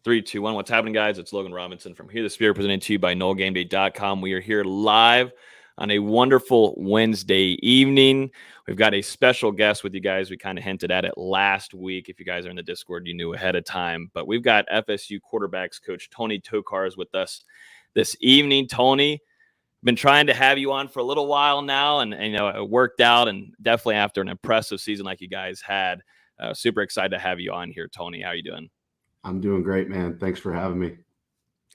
3, 2, 1. What's happening, guys? It's Logan Robinson from Here the Spirit, presented to you by NoleGameDay.com. We are here live on a wonderful Wednesday evening. We've got a special guest with you guys. We kind of hinted at it last week. If you guys are in the Discord, you knew ahead of time. But we've got FSU quarterbacks coach Tony Tokarz with us this evening. Tony, been trying to have you on for a little while now, and you know, it worked out, and definitely after an impressive season like you guys had. Super excited to have you on here, Tony. How are you doing? I'm doing great, man. Thanks for having me.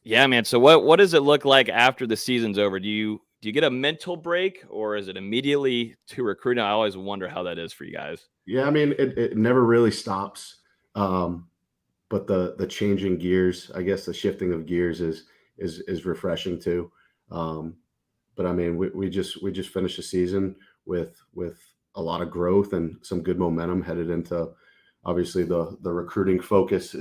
Yeah, man. So what does it look like after the season's over? Do you get a mental break, or is it immediately to recruiting? I always wonder how that is for you guys. Yeah, I mean, it never really stops. But the changing gears, I guess the shifting of gears is refreshing too. But I mean, we just finished the season with a lot of growth and some good momentum headed into, obviously the recruiting focus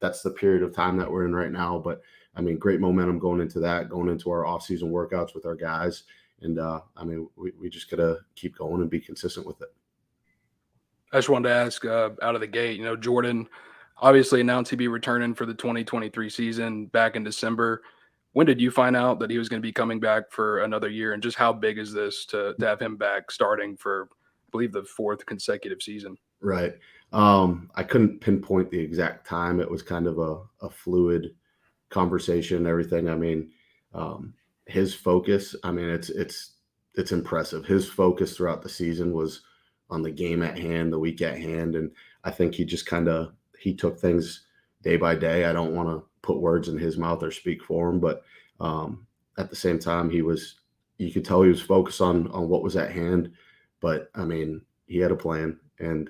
that's the period of time that we're in right now. But I mean, great momentum going into our off-season workouts with our guys. And I mean, we just got to keep going and be consistent with it. I just wanted to ask out of the gate, you know, Jordan obviously announced he'd be returning for the 2023 season back in December. When did you find out that he was going to be coming back for another year? And just how big is this to have him back starting for, I believe, the 4th consecutive season? Right. I couldn't pinpoint the exact time. It was kind of a fluid conversation and everything. I mean, his focus, I mean, it's impressive. His focus throughout the season was on the game at hand, the week at hand. And I think he just he took things day by day. I don't want to put words in his mouth or speak for him, but at the same time, you could tell he was focused on what was at hand. But I mean, he had a plan, and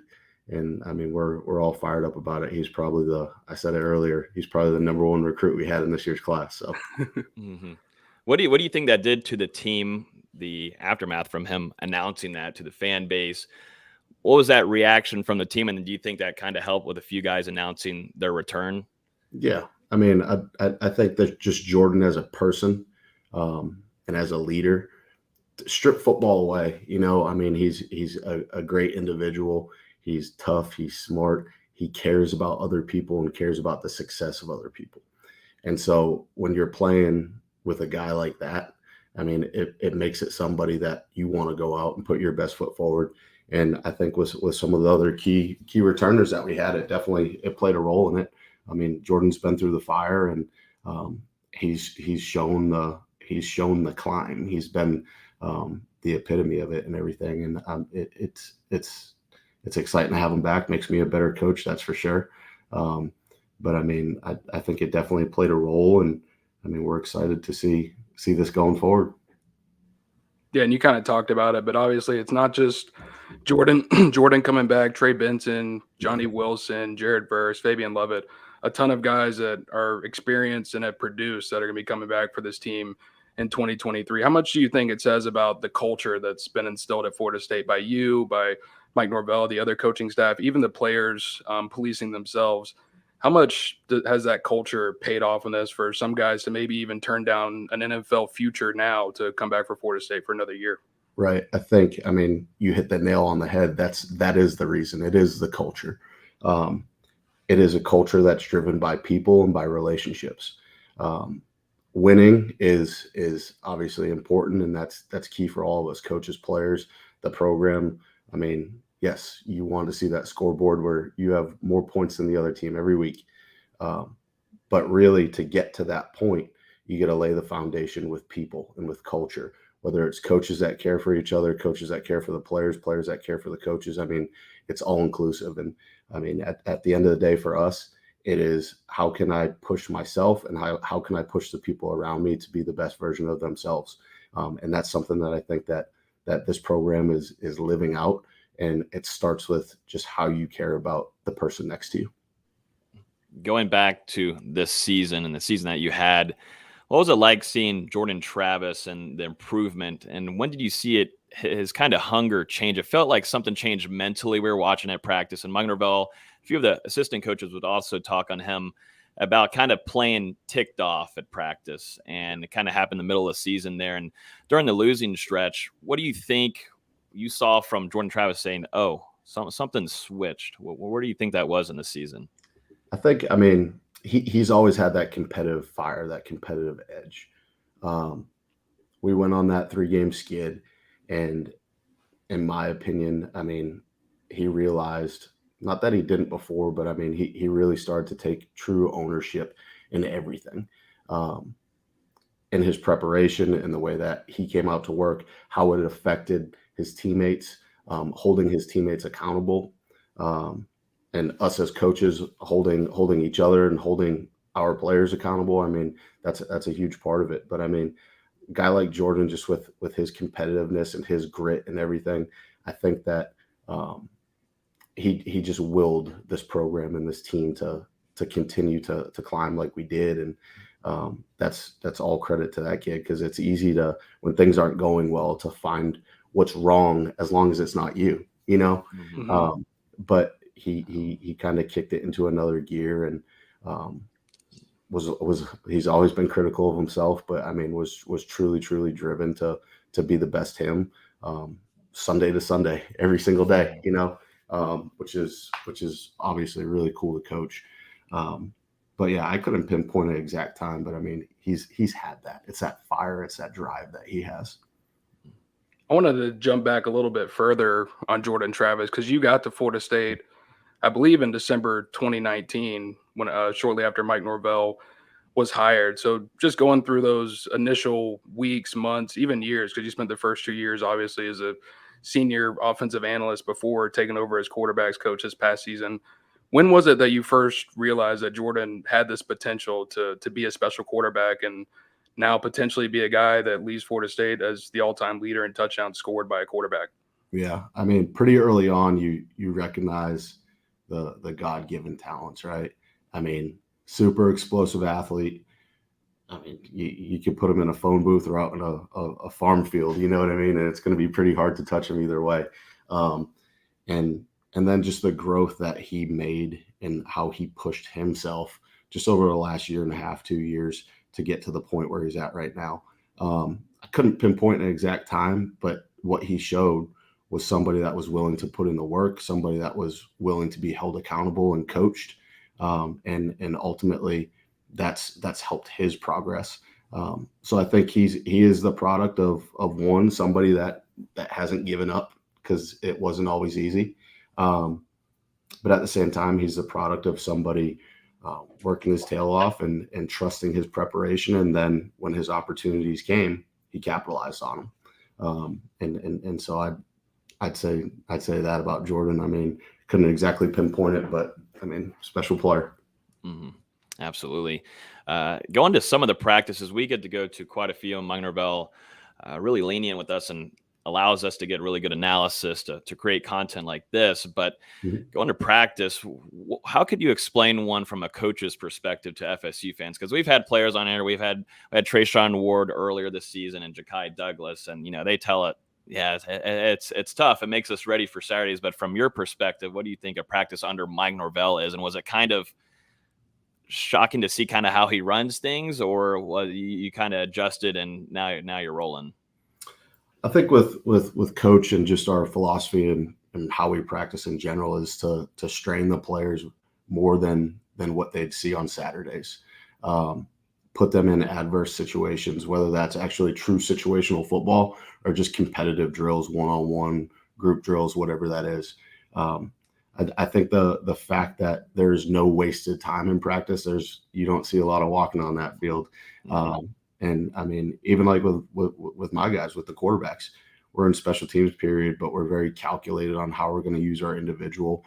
I mean, we're all fired up about it. He's probably I said it earlier, he's probably the number 1 recruit we had in this year's class. So Mm-hmm. What do you think that did to the team, the aftermath from him announcing that to the fan base? What was that reaction from the team? And do you think that kind of helped with a few guys announcing their return? Yeah. I mean, I think that just Jordan as a person and as a leader, strip football away, you know, I mean, he's a great individual. He's tough. He's smart. He cares about other people and cares about the success of other people. And so when you're playing with a guy like that, I mean, it makes it somebody that you want to go out and put your best foot forward. And I think with some of the other key returners that we had, it played a role in it. I mean, Jordan's been through the fire, and he's shown the climb. He's been the epitome of it and everything. And it's exciting to have him back. Makes me a better coach, that's for sure. But I mean, I think it definitely played a role, and I mean, we're excited to see this going forward. Yeah, and you kind of talked about it, but obviously it's not just Jordan coming back, Trey Benson, Johnny Wilson, Jared Verse, Fabian Lovett, a ton of guys that are experienced and have produced that are going to be coming back for this team in 2023. How much do you think it says about the culture that's been instilled at Florida State by you, by Mike Norvell, the other coaching staff, even the players policing themselves? How much has that culture paid off in this for some guys to maybe even turn down an NFL future now to come back for Florida State for another year? Right. I mean, you hit the nail on the head. That is the reason. It is the culture. It is a culture that's driven by people and by relationships. Winning is obviously important, and that's key for all of us, coaches, players, the program. I mean, yes, you want to see that scoreboard where you have more points than the other team every week. But really, to get to that point, you got to lay the foundation with people and with culture, whether it's coaches that care for each other, coaches that care for the players, players that care for the coaches. I mean, it's all inclusive. And I mean, at the end of the day for us, it is how can I push myself and how can I push the people around me to be the best version of themselves. And that's something that I think that this program is living out. And it starts with just how you care about the person next to you. Going back to this season and the season that you had, what was it like seeing Jordan Travis and the improvement? And when did you see his kind of hunger change? It felt like something changed mentally. We were watching at practice, and Mike Norvell, a few of the assistant coaches would also talk on him about kind of playing ticked off at practice. And it kind of happened in the middle of the season there. And during the losing stretch, what do you think you saw from Jordan Travis saying, oh, something switched? Where do you think that was in the season? I think, I mean, he's always had that competitive fire, that competitive edge. We went on that 3-game skid, and in my opinion, I mean, he realized, not that he didn't before, but I mean, he really started to take true ownership in everything. In his preparation and the way that he came out to work, how it affected his teammates, holding his teammates accountable, and us as coaches holding each other and holding our players accountable. I mean, that's a huge part of it. But I mean, a guy like Jordan, just with his competitiveness and his grit and everything, I think that he just willed this program and this team to continue to climb like we did. And that's all credit to that kid, because it's easy to, when things aren't going well, to find what's wrong as long as it's not you, you know. Mm-hmm. But he kind of kicked it into another gear, and he's always been critical of himself, but I mean was truly driven to be the best him, Sunday to Sunday, every single day, you know, which is obviously really cool to coach. But yeah, I couldn't pinpoint an exact time, but I mean, he's had that. It's that fire, it's that drive that he has. I wanted to jump back a little bit further on Jordan Travis, because you got to Florida State, I believe, in December 2019, when shortly after Mike Norvell was hired. So just going through those initial weeks, months, even years, because you spent the first 2 years, obviously, as a senior offensive analyst before taking over as quarterbacks coach this past season. When was it that you first realized that Jordan had this potential to be a special quarterback and now potentially be a guy that leads Florida State as the all-time leader in touchdowns scored by a quarterback? Yeah, I mean, pretty early on, you recognize the God-given talents, right? I mean, super explosive athlete. I mean, you could put him in a phone booth or out in a farm field, you know what I mean? And it's going to be pretty hard to touch him either way. And then just the growth that he made and how he pushed himself just over the last year and a half, 2 years, to get to the point where he's at right now. I couldn't pinpoint an exact time, but what he showed was somebody that was willing to put in the work, somebody that was willing to be held accountable and coached. And ultimately that's helped his progress. So I think he is the product of somebody that hasn't given up, because it wasn't always easy. But at the same time, he's the product of somebody working his tail off and trusting his preparation. And then when his opportunities came, he capitalized on them. And so I'd say that about Jordan. I mean, couldn't exactly pinpoint it, but I mean, special player. Mm-hmm. Absolutely. Going to some of the practices, we get to go to quite a few. Mike Norvell really lenient with us and allows us to get really good analysis to create content like this. But going to practice, how could you explain one from a coach's perspective to FSU fans? Because we've had players on air. We had Trayshawn Ward earlier this season and Ja'Kai Douglas, and they tell it. Yeah, it's tough. It makes us ready for Saturdays. But from your perspective, what do you think a practice under Mike Norvell is? And was it kind of shocking to see kind of how he runs things, or was you kind of adjusted and now you're rolling? I think with coach and just our philosophy and how we practice in general is to strain the players more than what they'd see on Saturdays. Put them in adverse situations, whether that's actually true situational football or just competitive drills, one-on-one group drills, whatever that is. I think the fact that there's no wasted time in practice, you don't see a lot of walking on that field. And I mean, even like with my guys, with the quarterbacks, we're in special teams period, but we're very calculated on how we're going to use our individual,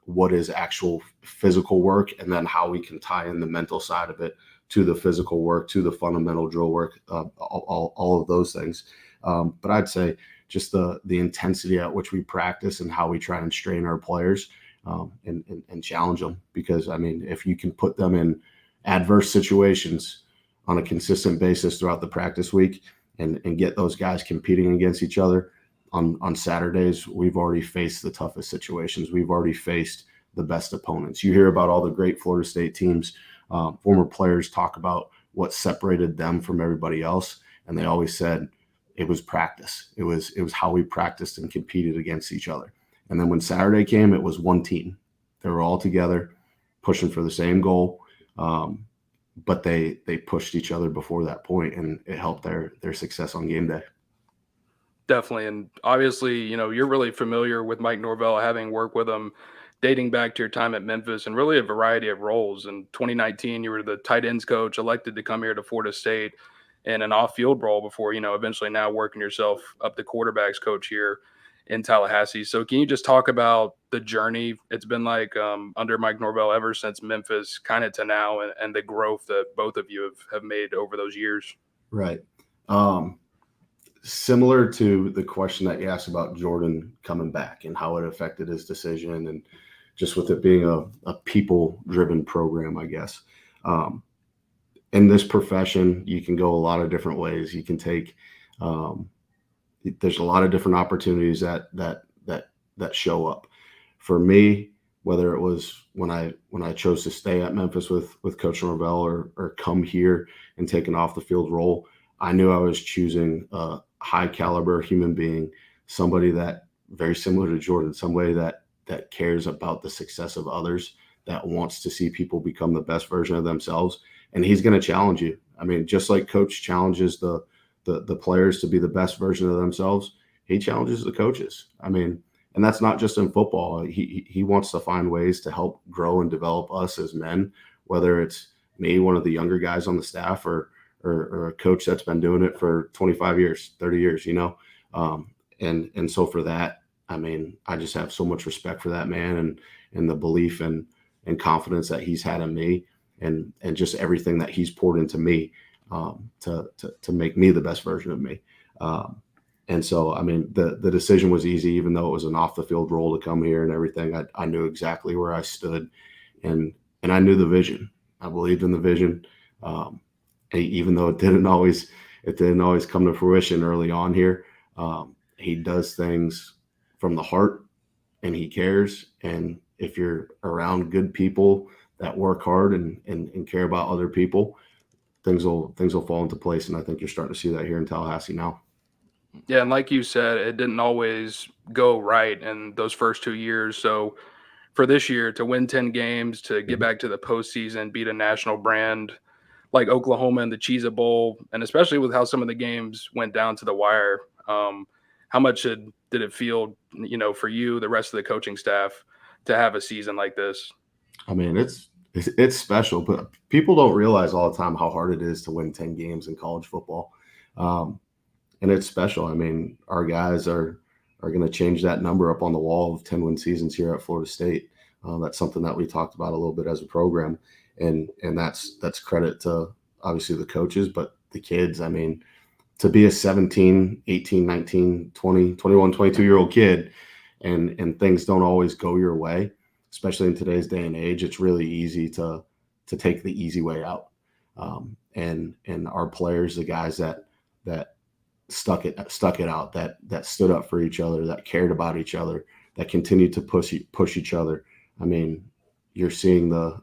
what is actual physical work, and then how we can tie in the mental side of it to the physical work, to the fundamental drill work, all of those things. But I'd say just the intensity at which we practice and how we try and strain our players and challenge them. Because, I mean, if you can put them in adverse situations on a consistent basis throughout the practice week and get those guys competing against each other on Saturdays, we've already faced the toughest situations. We've already faced the best opponents. You hear about all the great Florida State teams. Former players talk about what separated them from everybody else. And they always said it was practice. It was how we practiced and competed against each other. And then when Saturday came, it was one team. They were all together pushing for the same goal. But they pushed each other before that point, and it helped their success on game day. Definitely. And obviously, you're really familiar with Mike Norvell, having worked with him dating back to your time at Memphis and really a variety of roles. In 2019, you were the tight ends coach, elected to come here to Florida State in an off-field role before, eventually now working yourself up to quarterbacks coach here in Tallahassee. So can you just talk about the journey it's been like under Mike Norvell ever since Memphis kind of to now, and the growth that both of you have made over those years? Right. Similar to the question that you asked about Jordan coming back and how it affected his decision, and just with it being a people-driven program, I guess. In this profession, you can go a lot of different ways. You can take there's a lot of different opportunities that show up. For me, whether it was when I chose to stay at Memphis with Coach Norvell or come here and take an off the field role, I knew I was choosing a high caliber human being, somebody that very similar to Jordan, somebody that cares about the success of others, that wants to see people become the best version of themselves. And he's going to challenge you. I mean, just like coach challenges the players to be the best version of themselves, he challenges the coaches. I mean, and that's not just in football. He wants to find ways to help grow and develop us as men, whether it's me, one of the younger guys on the staff, or a coach that's been doing it for 25 years, 30 years, and so for that, I mean, I just have so much respect for that man and the belief and confidence that he's had in me, and just everything that he's poured into me to make me the best version of me. And so, I mean, the decision was easy, even though it was an off the field role to come here and everything. I knew exactly where I stood, and I knew the vision. I believed in the vision. Even though it didn't always come to fruition early on here, he does things from the heart, and he cares. And if you're around good people that work hard and care about other people, things will fall into place. And I think you're starting to see that here in Tallahassee now. Yeah, and like you said, it didn't always go right in those first 2 years. So for this year to win 10 games, to get back to the postseason, beat a national brand like Oklahoma in the Cheez-It Bowl, and especially with how some of the games went down to the wire, how much did it feel, for you, the rest of the coaching staff, to have a season like this? I mean, it's special, but people don't realize all the time how hard it is to win 10 games in college football. And it's special. I mean, our guys are going to change that number up on the wall of 10-win seasons here at Florida State. That's something that we talked about a little bit as a program. And that's credit to obviously the coaches, but the kids. I mean, to be a 17, 18, 19, 20, 21, 22-year-old kid and things don't always go your way, especially in today's day and age, it's really easy to take the easy way out. And our players, the guys that stuck it out, that stood up for each other, that cared about each other, that continued to push each other. I mean, you're seeing the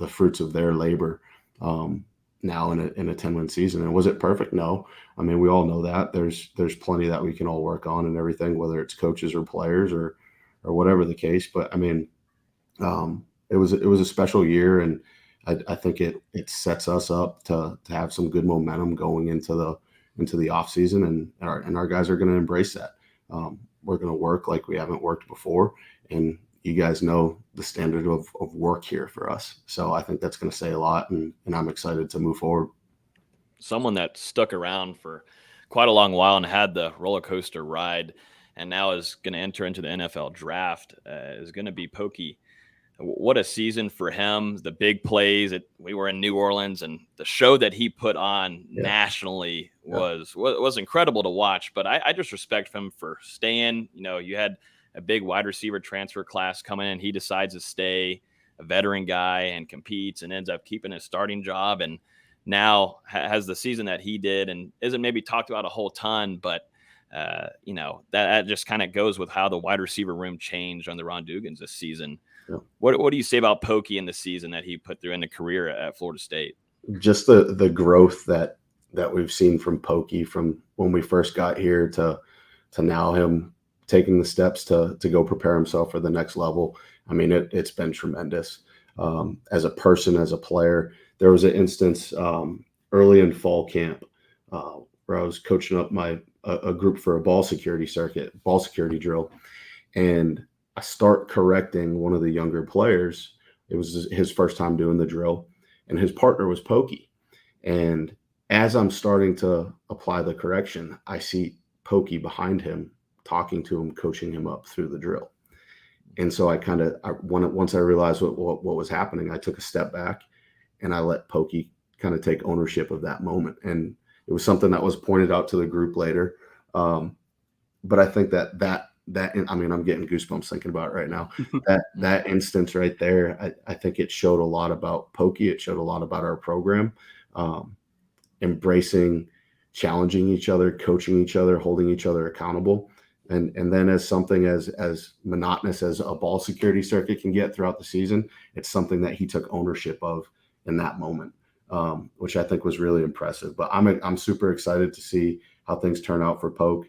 fruits of their labor now in a 10-win season. And was it perfect? No. I mean, we all know that there's plenty that we can all work on and everything, whether it's coaches or players or whatever the case. But I mean, it was a special year, and I think it sets us up to have some good momentum going into the off season, and our guys are going to embrace that. We're going to work like we haven't worked before, and you guys know the standard of work here for us. So I think that's going to say a lot, and I'm excited to move forward. Someone that stuck around for quite a long while and had the roller coaster ride, and now is going to enter into the NFL draft, is going to be Pokey. What a season for him. The big plays. We were in New Orleans, and the show that he put on nationally was incredible to watch. But I just respect him for staying. You had a big wide receiver transfer class coming in. He decides to stay, a veteran guy, and competes and ends up keeping his starting job. And now has the season that he did, and isn't maybe talked about a whole ton, but that just kind of goes with how the wide receiver room changed on the Ron Dugans this season. Yeah. What do you say about Pokey in the season that he put through in the career at Florida State? Just the growth that we've seen from Pokey from when we first got here to now him taking the steps to go prepare himself for the next level. I mean, it's been tremendous. as a person, as a player. There was an instance early in fall camp where I was coaching up a group for a ball security drill, and I start correcting one of the younger players. It was his first time doing the drill, and his partner was Pokey. And as I'm starting to apply the correction, I see Pokey behind him, talking to him, coaching him up through the drill. And so once I realized what was happening, I took a step back and I let Pokey kind of take ownership of that moment. And it was something that was pointed out to the group later. But I think that I mean, I'm getting goosebumps thinking about it right now. that instance right there, I think it showed a lot about Pokey. It showed a lot about our program, embracing, challenging each other, coaching each other, holding each other accountable. And then as something as monotonous as a ball security circuit can get throughout the season, it's something that he took ownership of in that moment, which I think was really impressive. But I'm super excited to see how things turn out for Poke.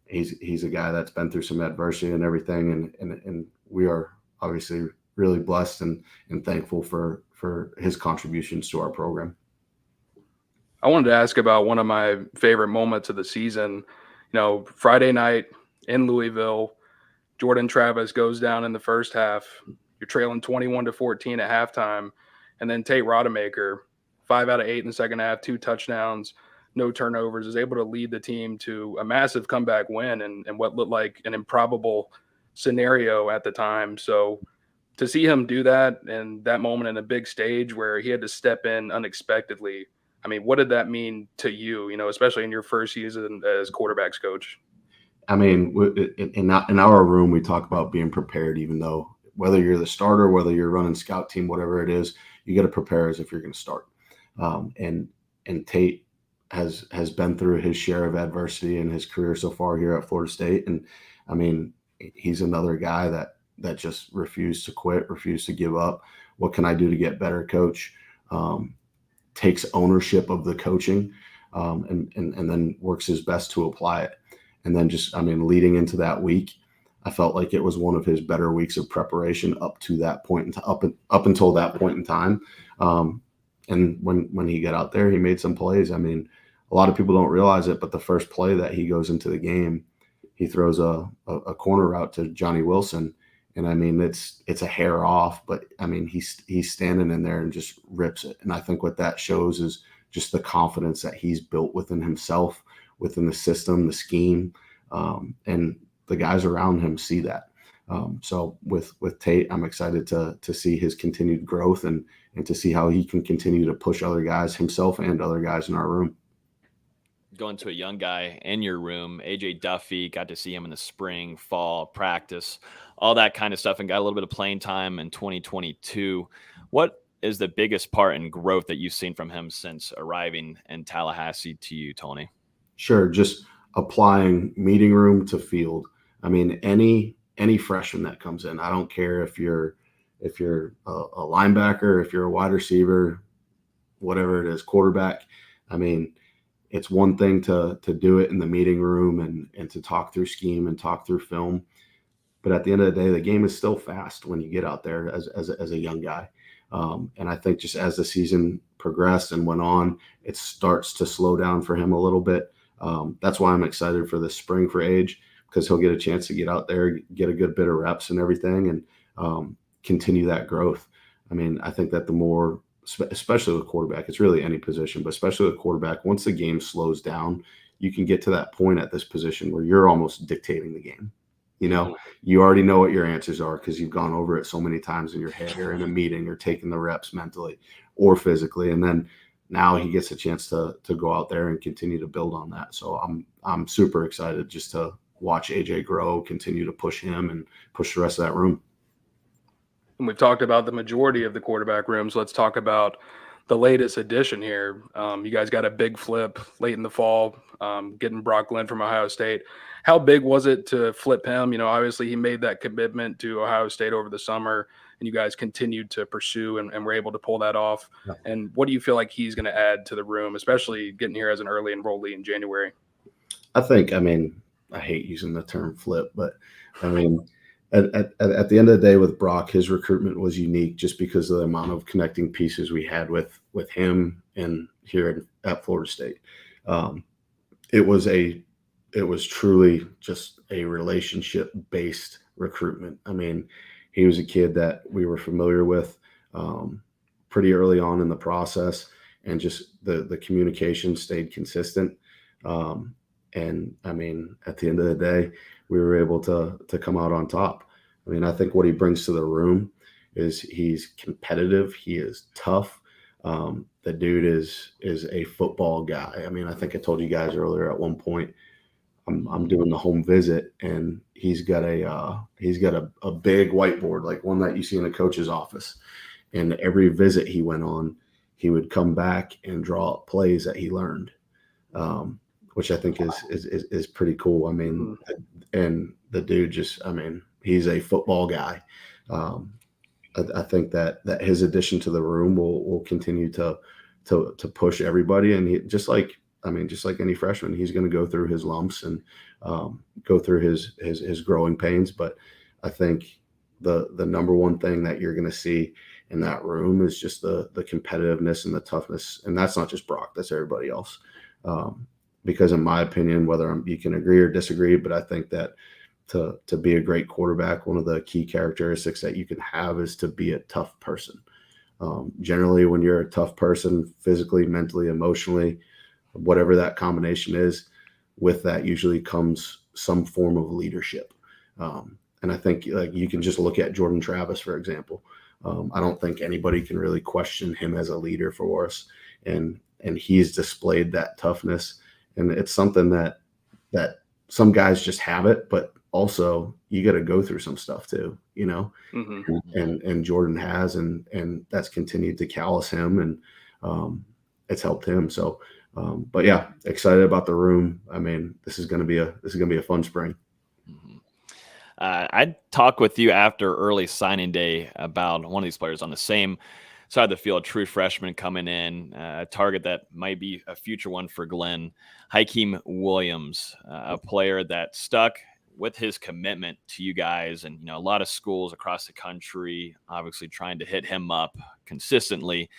He's a guy that's been through some adversity and everything, and we are obviously really blessed and thankful for his contributions to our program. I wanted to ask about one of my favorite moments of the season. Friday night in Louisville, Jordan Travis goes down in the first half. You're trailing 21-14 at halftime. And then Tate Rodemaker, 5 out of 8 in the second half, 2 touchdowns, no turnovers, is able to lead the team to a massive comeback win and what looked like an improbable scenario at the time. So to see him do that and that moment in a big stage where he had to step in unexpectedly, I mean, what did that mean to you, especially in your first season as quarterbacks coach? I mean, in our room, we talk about being prepared, even though whether you're the starter, whether you're running scout team, whatever it is, you got to prepare as if you're going to start. And Tate has been through his share of adversity in his career so far here at Florida State. And I mean, he's another guy that just refused to quit, refused to give up. What can I do to get better, coach? Takes ownership of the coaching, and then works his best to apply it. And then leading into that week, I felt like it was one of his better weeks of preparation up to that point, up until that point in time. And when he got out there, he made some plays. I mean, a lot of people don't realize it, but the first play that he goes into the game, he throws a corner route to Johnny Wilson. And I mean, it's a hair off, but I mean, he's standing in there and just rips it. And I think what that shows is just the confidence that he's built within himself, within the system, the scheme, and the guys around him see that. So with Tate, I'm excited to see his continued growth and to see how he can continue to push other guys, himself and other guys in our room. Going to a young guy in your room, AJ Duffy, got to see him in the spring, fall, practice, all that kind of stuff, and got a little bit of playing time in 2022. What is the biggest part in growth that you've seen from him since arriving in Tallahassee to you, Tony? Sure. Just applying meeting room to field. I mean, any freshman that comes in, I don't care if you're a linebacker, if you're a wide receiver, whatever it is, quarterback. I mean, it's one thing to do it in the meeting room and to talk through scheme and talk through film. But at the end of the day, the game is still fast when you get out there as a young guy. And I think just as the season progressed and went on, it starts to slow down for him a little bit. That's why I'm excited for this spring for Age, because he'll get a chance to get out there, get a good bit of reps and everything, and continue that growth. I mean, I think that the more, especially with quarterback, it's really any position, but especially with quarterback, once the game slows down, you can get to that point at this position where you're almost dictating the game. You already know what your answers are because you've gone over it so many times in your head or in a meeting or taking the reps mentally or physically. And then now he gets a chance to go out there and continue to build on that. So I'm super excited just to watch AJ grow, continue to push him and push the rest of that room. And we've talked about the majority of the quarterback rooms. Let's talk about the latest addition here. You guys got a big flip late in the fall, getting Brock Glenn from Ohio State. How big was it to flip him? Obviously he made that commitment to Ohio State over the summer, and you guys continued to pursue and were able to pull that off. Yeah. And what do you feel like he's going to add to the room, especially getting here as an early enrollee in January? I hate using the term flip, but I mean, at the end of the day with Brock, his recruitment was unique just because of the amount of connecting pieces we had with him and here at Florida State. It was truly just a relationship based recruitment. I mean, he was a kid that we were familiar with pretty early on in the process, and just the communication stayed consistent. And I mean, at the end of the day, we were able to come out on top. I mean, I think what he brings to the room is he's competitive. He is tough. The dude is a football guy. I mean, I think I told you guys earlier at one point, I'm doing the home visit, and he's got a big whiteboard, like one that you see in a coach's office. And every visit he went on, he would come back and draw up plays that he learned. Which I think is pretty cool. I mean, and the dude just, I mean, he's a football guy. I think that his addition to the room will continue to push everybody. And he, just like any freshman, he's going to go through his lumps and go through his growing pains. But I think the number one thing that you're going to see in that room is just the competitiveness and the toughness. And that's not just Brock, that's everybody else. Because in my opinion, whether you can agree or disagree, but I think that to be a great quarterback, one of the key characteristics that you can have is to be a tough person. Generally, when you're a tough person, physically, mentally, emotionally, whatever that combination is, with that usually comes some form of leadership. And I think like you can just look at Jordan Travis, for example. I don't think anybody can really question him as a leader for us. And he's displayed that toughness. And it's something that some guys just have it, but also you got to go through some stuff too, you know. And Jordan has, and that's continued to callous him, and it's helped him. So, but yeah, excited about the room. I mean, this is gonna be a fun spring. I talked with you after early signing day about one of these players on the same side of the field, true freshman coming in, a target that might be a future one for Glenn, Hykeem Williams, a player that stuck with his commitment to you guys. And, you know, a lot of schools across the country, obviously trying to hit him up consistently,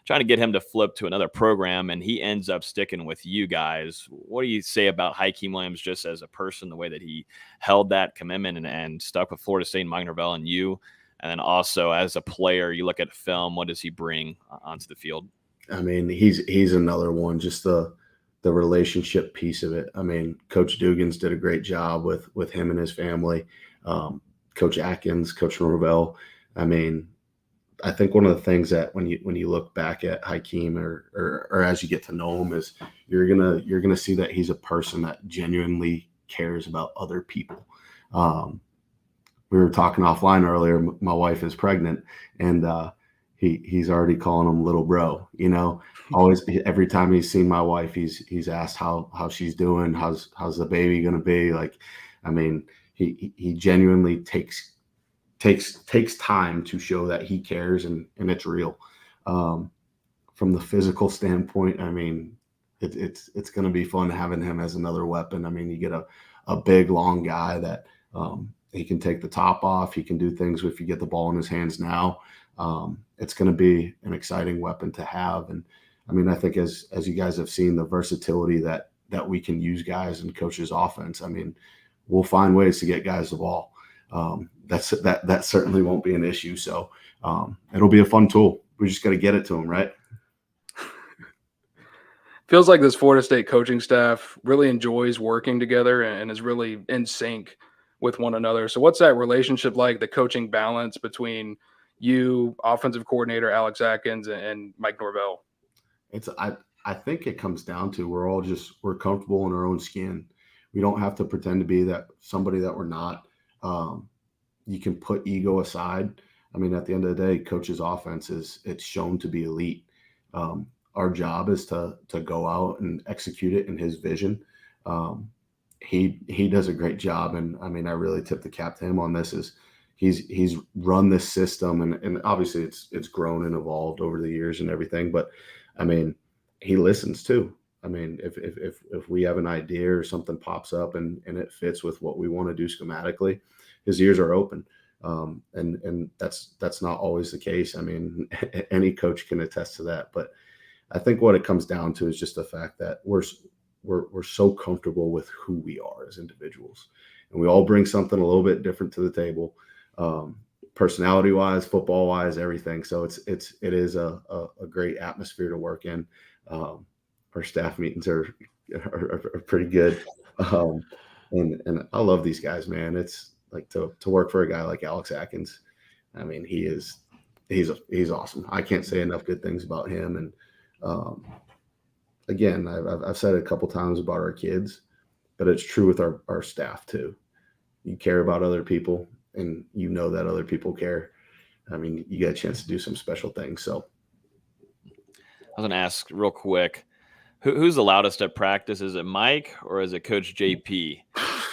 trying to get him to flip to another program. And he ends up sticking with you guys. What do you say about Hykeem Williams just as a person, the way that he held that commitment and stuck with Florida State and Mike Norvell and you? And then also as a player, you look at film, what does he bring onto the field? I mean, he's another one, just the relationship piece of it. I mean, Coach Dugans did a great job with him and his family. Coach Atkins, Coach Norvell. I mean, I think one of the things that when you look back at Hykeem or as you get to know him is you're gonna see that he's a person that genuinely cares about other people. We were talking offline earlier. My wife is pregnant, and he's already calling him little bro. You know, always every time he's seen my wife, he's asked how she's doing, how's the baby gonna be. Like, I mean, he genuinely takes time to show that he cares, and it's real. From the physical standpoint, I mean, it's gonna be fun having him as another weapon. I mean, you get a big long guy that he can take the top off. He can do things if you get the ball in his hands now. It's going to be an exciting weapon to have. And I mean, I think as you guys have seen, the versatility that we can use guys and coaches offense. I mean, we'll find ways to get guys the ball. That certainly won't be an issue. So it'll be a fun tool. We just got to get it to them, right? Feels like this Florida State coaching staff really enjoys working together and is really in sync with one another. So what's that relationship like, the coaching balance between you, offensive coordinator Alex Atkins, and Mike Norvell? I think it comes down to we're comfortable in our own skin. We don't have to pretend to be that somebody that we're not. You can put ego aside. I mean, at the end of the day, coach's offense it's shown to be elite. Our job is to go out and execute it in his vision. He does a great job, and I mean, I really tip the cap to him on this. Is he's run this system, and obviously it's grown and evolved over the years and everything. But I mean, he listens too. I mean, if we have an idea or something pops up and it fits with what we want to do schematically, his ears are open. And that's not always the case. I mean, any coach can attest to that. But I think what it comes down to is just the fact that we're so comfortable with who we are as individuals, and we all bring something a little bit different to the table, personality wise, football wise, everything. So it is a great atmosphere to work in. Our staff meetings are pretty good. And I love these guys, man. It's like to work for a guy like Alex Atkins. I mean, he's awesome. I can't say enough good things about him. And again, I've said it a couple times about our kids, but it's true with our staff too. You care about other people, and you know that other people care. I mean, you get a chance to do some special things. So I was going to ask real quick, who's the loudest at practice? Is it Mike or is it Coach JP?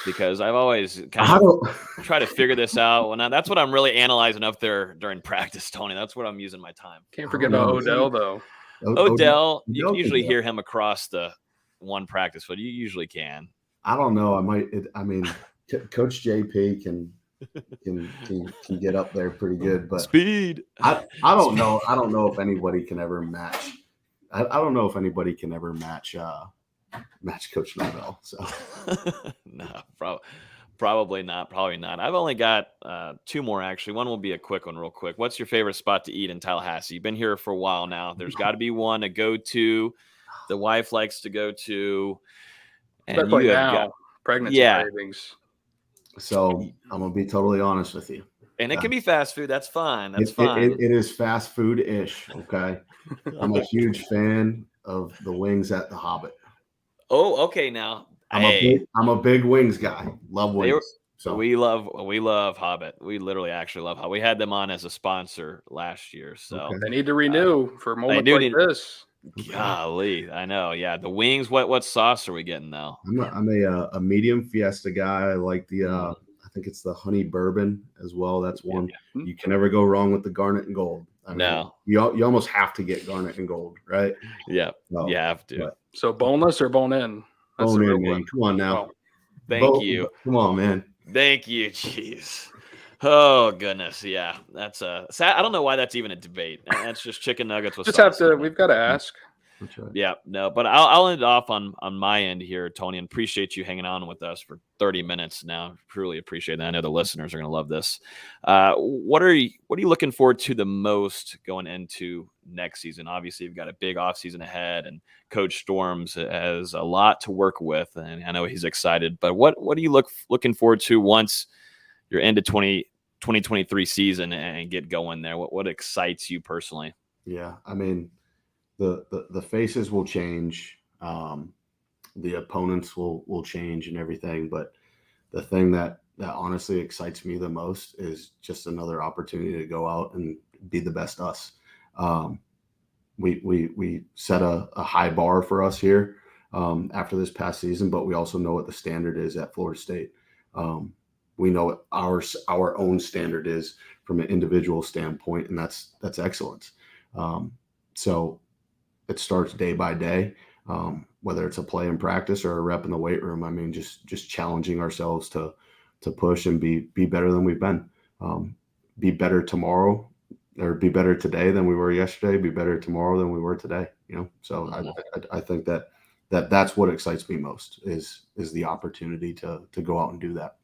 Because I've always kind of tried to figure this out. That's what I'm really analyzing up there during practice, Tony. That's what I'm using my time. Can't forget about Odell, though. Odell, you can usually hear him across the one practice field. You usually can. I don't know. Coach JP can get up there pretty good, but speed. I don't know. I don't know if anybody can ever match. I don't know if anybody can ever match Coach Norvell. So no, probably not. Probably not. I've only got two more actually. One will be a quick one, real quick. What's your favorite spot to eat in Tallahassee? You've been here for a while now. There's got to be one to go to. The wife likes to go to. And you have got pregnancy cravings. So I'm gonna be totally honest with you. And it can be fast food. That's fine. That's fine. It is fast food-ish. Okay. I'm a huge fan of the wings at the Hobbit. Oh, okay. Now I'm a big wings guy. Love wings. So we love Hobbit. We literally actually love Hobbit. We had them on as a sponsor last year. So they need to renew for moments like this. Golly, I know. Yeah, the wings. What sauce are we getting now? I'm a medium fiesta guy. I like the I think it's the honey bourbon as well. That's one. Yeah. You can never go wrong with the garnet and gold. I mean, no, you almost have to get garnet and gold, right? Yeah, you have to. So boneless or bone in? That's bone in, man. Come on now. Oh, thank you. Come on, man. Thank you. Jeez. Oh goodness, yeah. That's I don't know why that's even a debate. That's just chicken nuggets with sauce. We've got to ask. Right. Yeah, no, but I'll end it off on my end here, Tony, and appreciate you hanging on with us for 30 minutes now. Truly appreciate that. I know the listeners are going to love this. What are you looking forward to the most going into next season? Obviously, you've got a big offseason ahead, and Coach Storms has a lot to work with, and I know he's excited. But what are you looking forward to once you're into 2023 season and get going there? What excites you personally? Yeah, I mean, the faces will change, the opponents will change and everything. But the thing that honestly excites me the most is just another opportunity to go out and be the best us. We set a high bar for us here after this past season, but we also know what the standard is at Florida State. We know what our own standard is from an individual standpoint, and that's excellence. So it starts day by day, whether it's a play in practice or a rep in the weight room. I mean, just challenging ourselves to push and be better than we've been. Be better tomorrow, or be better today than we were yesterday. Be better tomorrow than we were today. So I think that's what excites me most is the opportunity to go out and do that.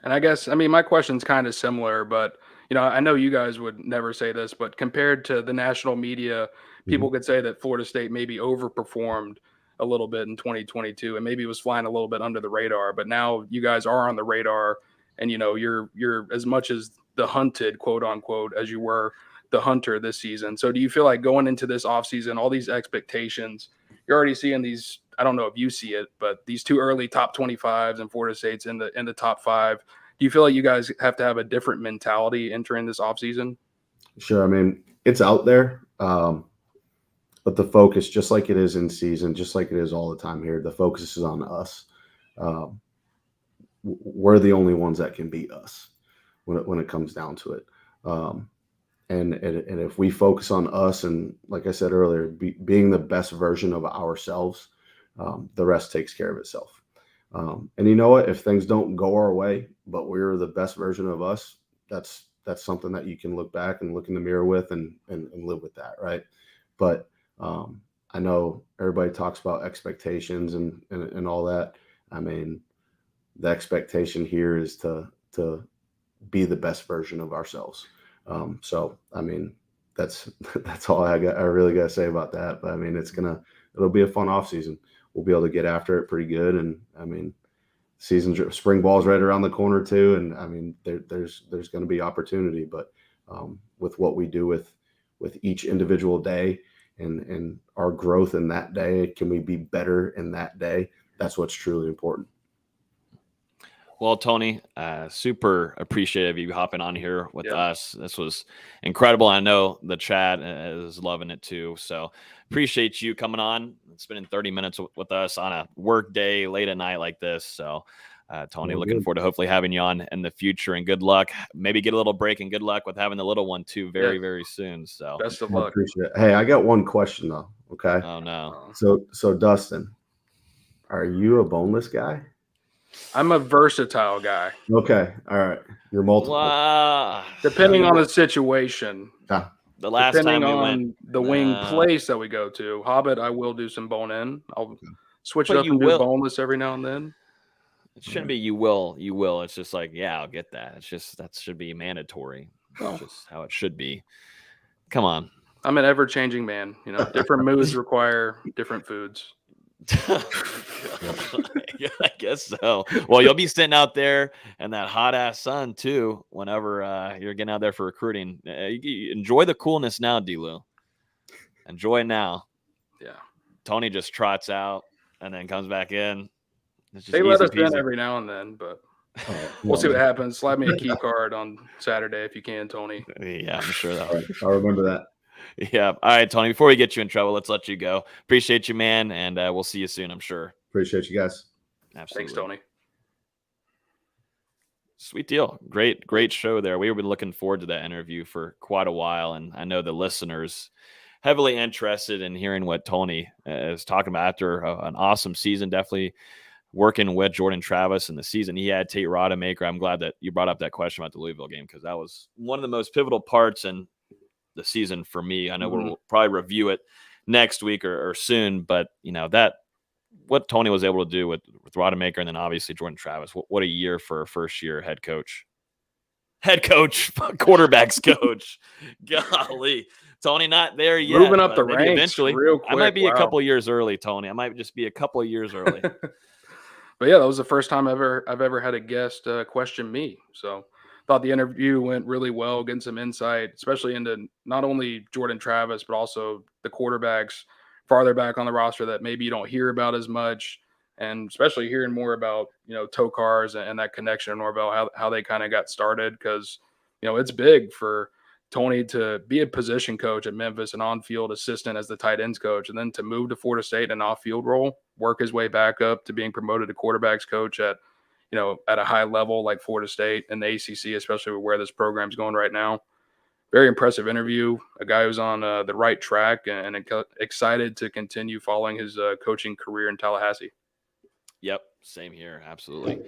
And I guess, I mean, my question's kind of similar, but I know you guys would never say this, but compared to the national media, people could say that Florida State maybe overperformed a little bit in 2022 and maybe was flying a little bit under the radar. But now you guys are on the radar, and you're as much as the hunted, quote unquote, as you were the hunter this season. So do you feel like going into this offseason, all these expectations, you're already seeing these? I don't know if you see it, but these two early top 25s and Florida State's in the top 5. Do you feel like you guys have to have a different mentality entering this offseason? Sure. I mean, it's out there. But the focus, just like it is in season, just like it is all the time here, the focus is on us. We're the only ones that can beat us when it comes down to it. And if we focus on us, and like I said earlier, being the best version of ourselves, the rest takes care of itself. And you know what? If things don't go our way, but we're the best version of us, that's something that you can look back and look in the mirror with and live with that, right? But I know everybody talks about expectations and all that. I mean, the expectation here is to be the best version of ourselves. So I mean, that's all I really got to say about that. But I mean, it'll be a fun off season. We'll be able to get after it pretty good. And I mean, spring ball's right around the corner too. And I mean, there's going to be opportunity, but with what we do with each individual day and our growth in that day, can we be better in that day? That's what's truly important. Well, Tony, super appreciative of you hopping on here with us. This was incredible. I know the chat is loving it too. So appreciate you coming on and spending 30 minutes with us on a work day late at night like this. So, Tony, looking forward to hopefully having you on in the future, and good luck. Maybe get a little break, and good luck with having the little one too very, very soon. So best of luck. I appreciate it. Hey, I got one question though. Okay. Oh no. So Dustin, are you a boneless guy? I'm a versatile guy. Okay. All right. You're multiple. Depending on the situation. Yeah. The last depending time we on went, the wing place that we go to. Hobbit, I will do some bone in. I'll switch it But up you and do will. boneless every now and then. it shouldn't be you will. It's just like, yeah, I'll get that. It's just that should be mandatory. It's just how it should be. Come on. I'm an ever-changing man. You know, different moods require different foods. Yeah, I guess so. Well, you'll be sitting out there in that hot ass sun too whenever you're getting out there for recruiting. Enjoy the coolness now, D-Lou. Enjoy now. Yeah. Tony just trots out and then comes back in. They let us in every now and then, but we'll see what happens. Slide me a key card on Saturday if you can, Tony. Yeah, I'm sure that. I'll remember that. Yeah. All right, Tony, before we get you in trouble, let's let you go. Appreciate you, man, and we'll see you soon, I'm sure. Appreciate you guys. Absolutely. Thanks, Tony. Sweet deal. Great show there. We've been looking forward to that interview for quite a while, and I know the listeners heavily interested in hearing what Tony is talking about after an awesome season. Definitely working with Jordan Travis in the season he had. Tate Rodemaker. I'm glad that you brought up that question about the Louisville game, because that was one of the most pivotal parts in the season for me. I know we'll probably review it next week or soon, but you know that what Tony was able to do with Rodemaker, and then obviously Jordan Travis. What a year for a first year head coach, quarterbacks coach. Golly, Tony, not there yet. Moving up the ranks eventually. real quick. I might be a couple years early, Tony. I might just be a couple of years early. But yeah, that was the first time I've ever had a guest question me. So thought the interview went really well, getting some insight, especially into not only Jordan Travis, but also the quarterbacks farther back on the roster that maybe you don't hear about as much, and especially hearing more about, you know, Tokarz and that connection in Norvell, how they kind of got started, because, you know, it's big for Tony to be a position coach at Memphis, an on-field assistant as the tight ends coach, and then to move to Florida State in an off-field role, work his way back up to being promoted to quarterbacks coach at, you know, at a high level like Florida State and the ACC, especially with where this program's going right now. Very impressive interview. A guy who's on the right track and excited to continue following his coaching career in Tallahassee. Yep, same here. Absolutely.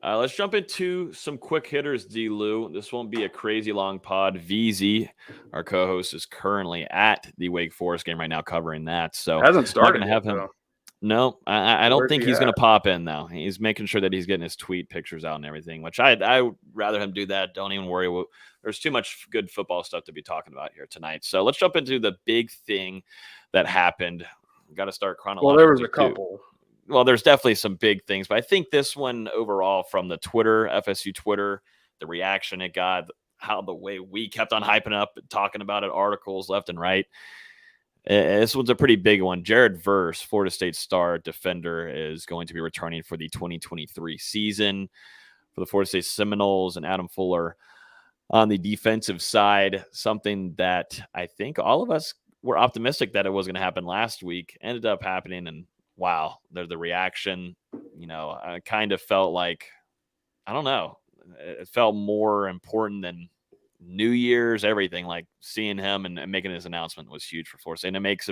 Let's jump into some quick hitters, D-Lou. This won't be a crazy long pod. VZ, our co-host, is currently at the Wake Forest game right now covering that. So hasn't started. Not going to have him. Though. No, I don't think he's going to pop in, though. He's making sure that he's getting his tweet pictures out and everything, which I would rather him do that. Don't even worry. There's too much good football stuff to be talking about here tonight. So let's jump into the big thing that happened. We've got to start chronologically. Well, there was a couple. Well, there's definitely some big things, but I think this one overall, from the Twitter, FSU Twitter, the reaction it got, how the way we kept on hyping up and talking about it, articles left and right. This one's a pretty big one. Jared Verse, Florida State star defender, is going to be returning for the 2023 season for the Florida State Seminoles, and Adam Fuller on the defensive side, something that I think all of us were optimistic that it was going to happen last week. Ended up happening, and wow, the reaction, you know, I kind of felt like, I don't know, it felt more important than New Year's, everything. Like seeing him and making his announcement was huge for Florida State. And it makes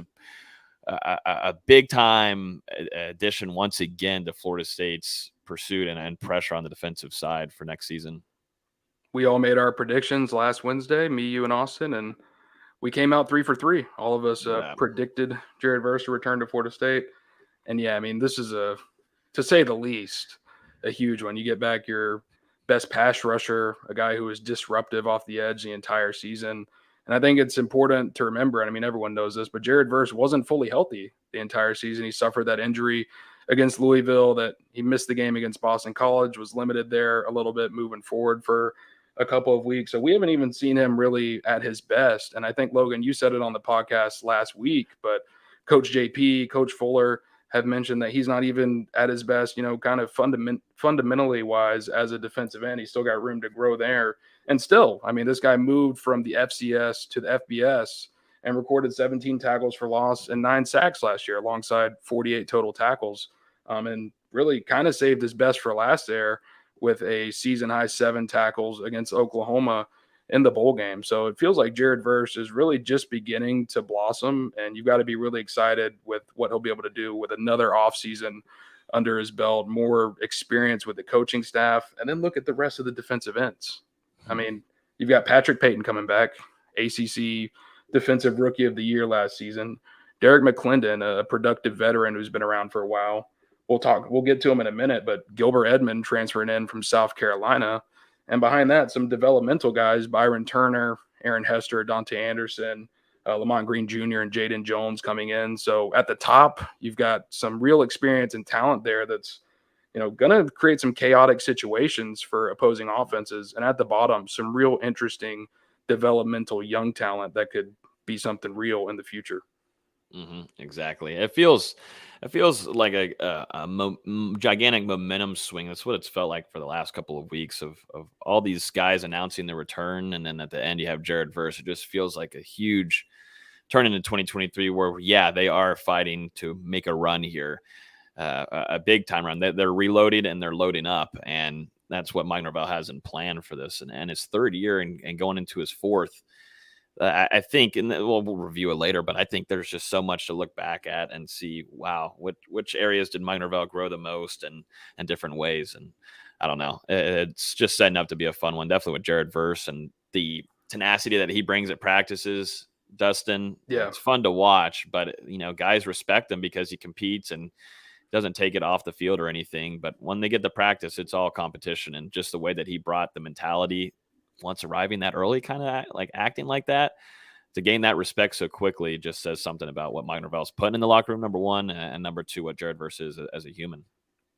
a big time addition once again to Florida State's pursuit and pressure on the defensive side for next season. We all made our predictions last Wednesday, me, you, and Austin, and we came out 3 for 3. All of us predicted Jared Verse to return to Florida State. And yeah, I mean, this is to say the least, a huge one. You get back your best pass rusher, a guy who was disruptive off the edge the entire season. And I think it's important to remember, and I mean, everyone knows this, but Jared Verse wasn't fully healthy the entire season. He suffered that injury against Louisville, that he missed the game against Boston College, was limited there a little bit moving forward for a couple of weeks. So we haven't even seen him really at his best. And I think, Logan, you said it on the podcast last week, but Coach JP, Coach Fuller have mentioned that he's not even at his best, kind of fundamentally wise as a defensive end. He's still got room to grow there. And still, I mean, this guy moved from the FCS to the FBS and recorded 17 tackles for loss and 9 sacks last year alongside 48 total tackles, and really kind of saved his best for last there with a season-high 7 tackles against Oklahoma in the bowl game. So it feels like Jared Verse is really just beginning to blossom, and you've got to be really excited with what he'll be able to do with another offseason under his belt, more experience with the coaching staff, and then look at the rest of the defensive ends. I mean, you've got Patrick Payton coming back, ACC Defensive Rookie of the Year last season. Derek McClendon, a productive veteran who's been around for a while. We'll get to him in a minute, but Gilbert Edmond transferring in from South Carolina. And behind that, some developmental guys, Byron Turner, Aaron Hester, Dante Anderson, Lamont Green Jr., and Jaden Jones coming in. So at the top, you've got some real experience and talent there that's going to create some chaotic situations for opposing offenses. And at the bottom, some real interesting developmental young talent that could be something real in the future. Exactly. It feels like a gigantic momentum swing. That's what it's felt like for the last couple of weeks of all these guys announcing the return. And then at the end, you have Jared Verse. It just feels like a huge turn into 2023 where, they are fighting to make a run here. A big time run. They're reloaded and they're loading up, and that's what Mike Norvell has in plan for this. And his third year and going into his fourth, I think, and we'll review it later, but I think there's just so much to look back at and see, wow, which areas did Mike Norvell grow the most and different ways. And I don't know, it's just setting up to be a fun one, definitely with Jared Verse and the tenacity that he brings at practices. Dustin, it's fun to watch, but guys respect him because he competes and doesn't take it off the field or anything. But when they get to practice, it's all competition, and just the way that he brought the mentality once arriving that early, kind of like acting like that, to gain that respect so quickly just says something about what Mike Norvell's putting in the locker room, number one, and number two, what Jared Verse is as a human.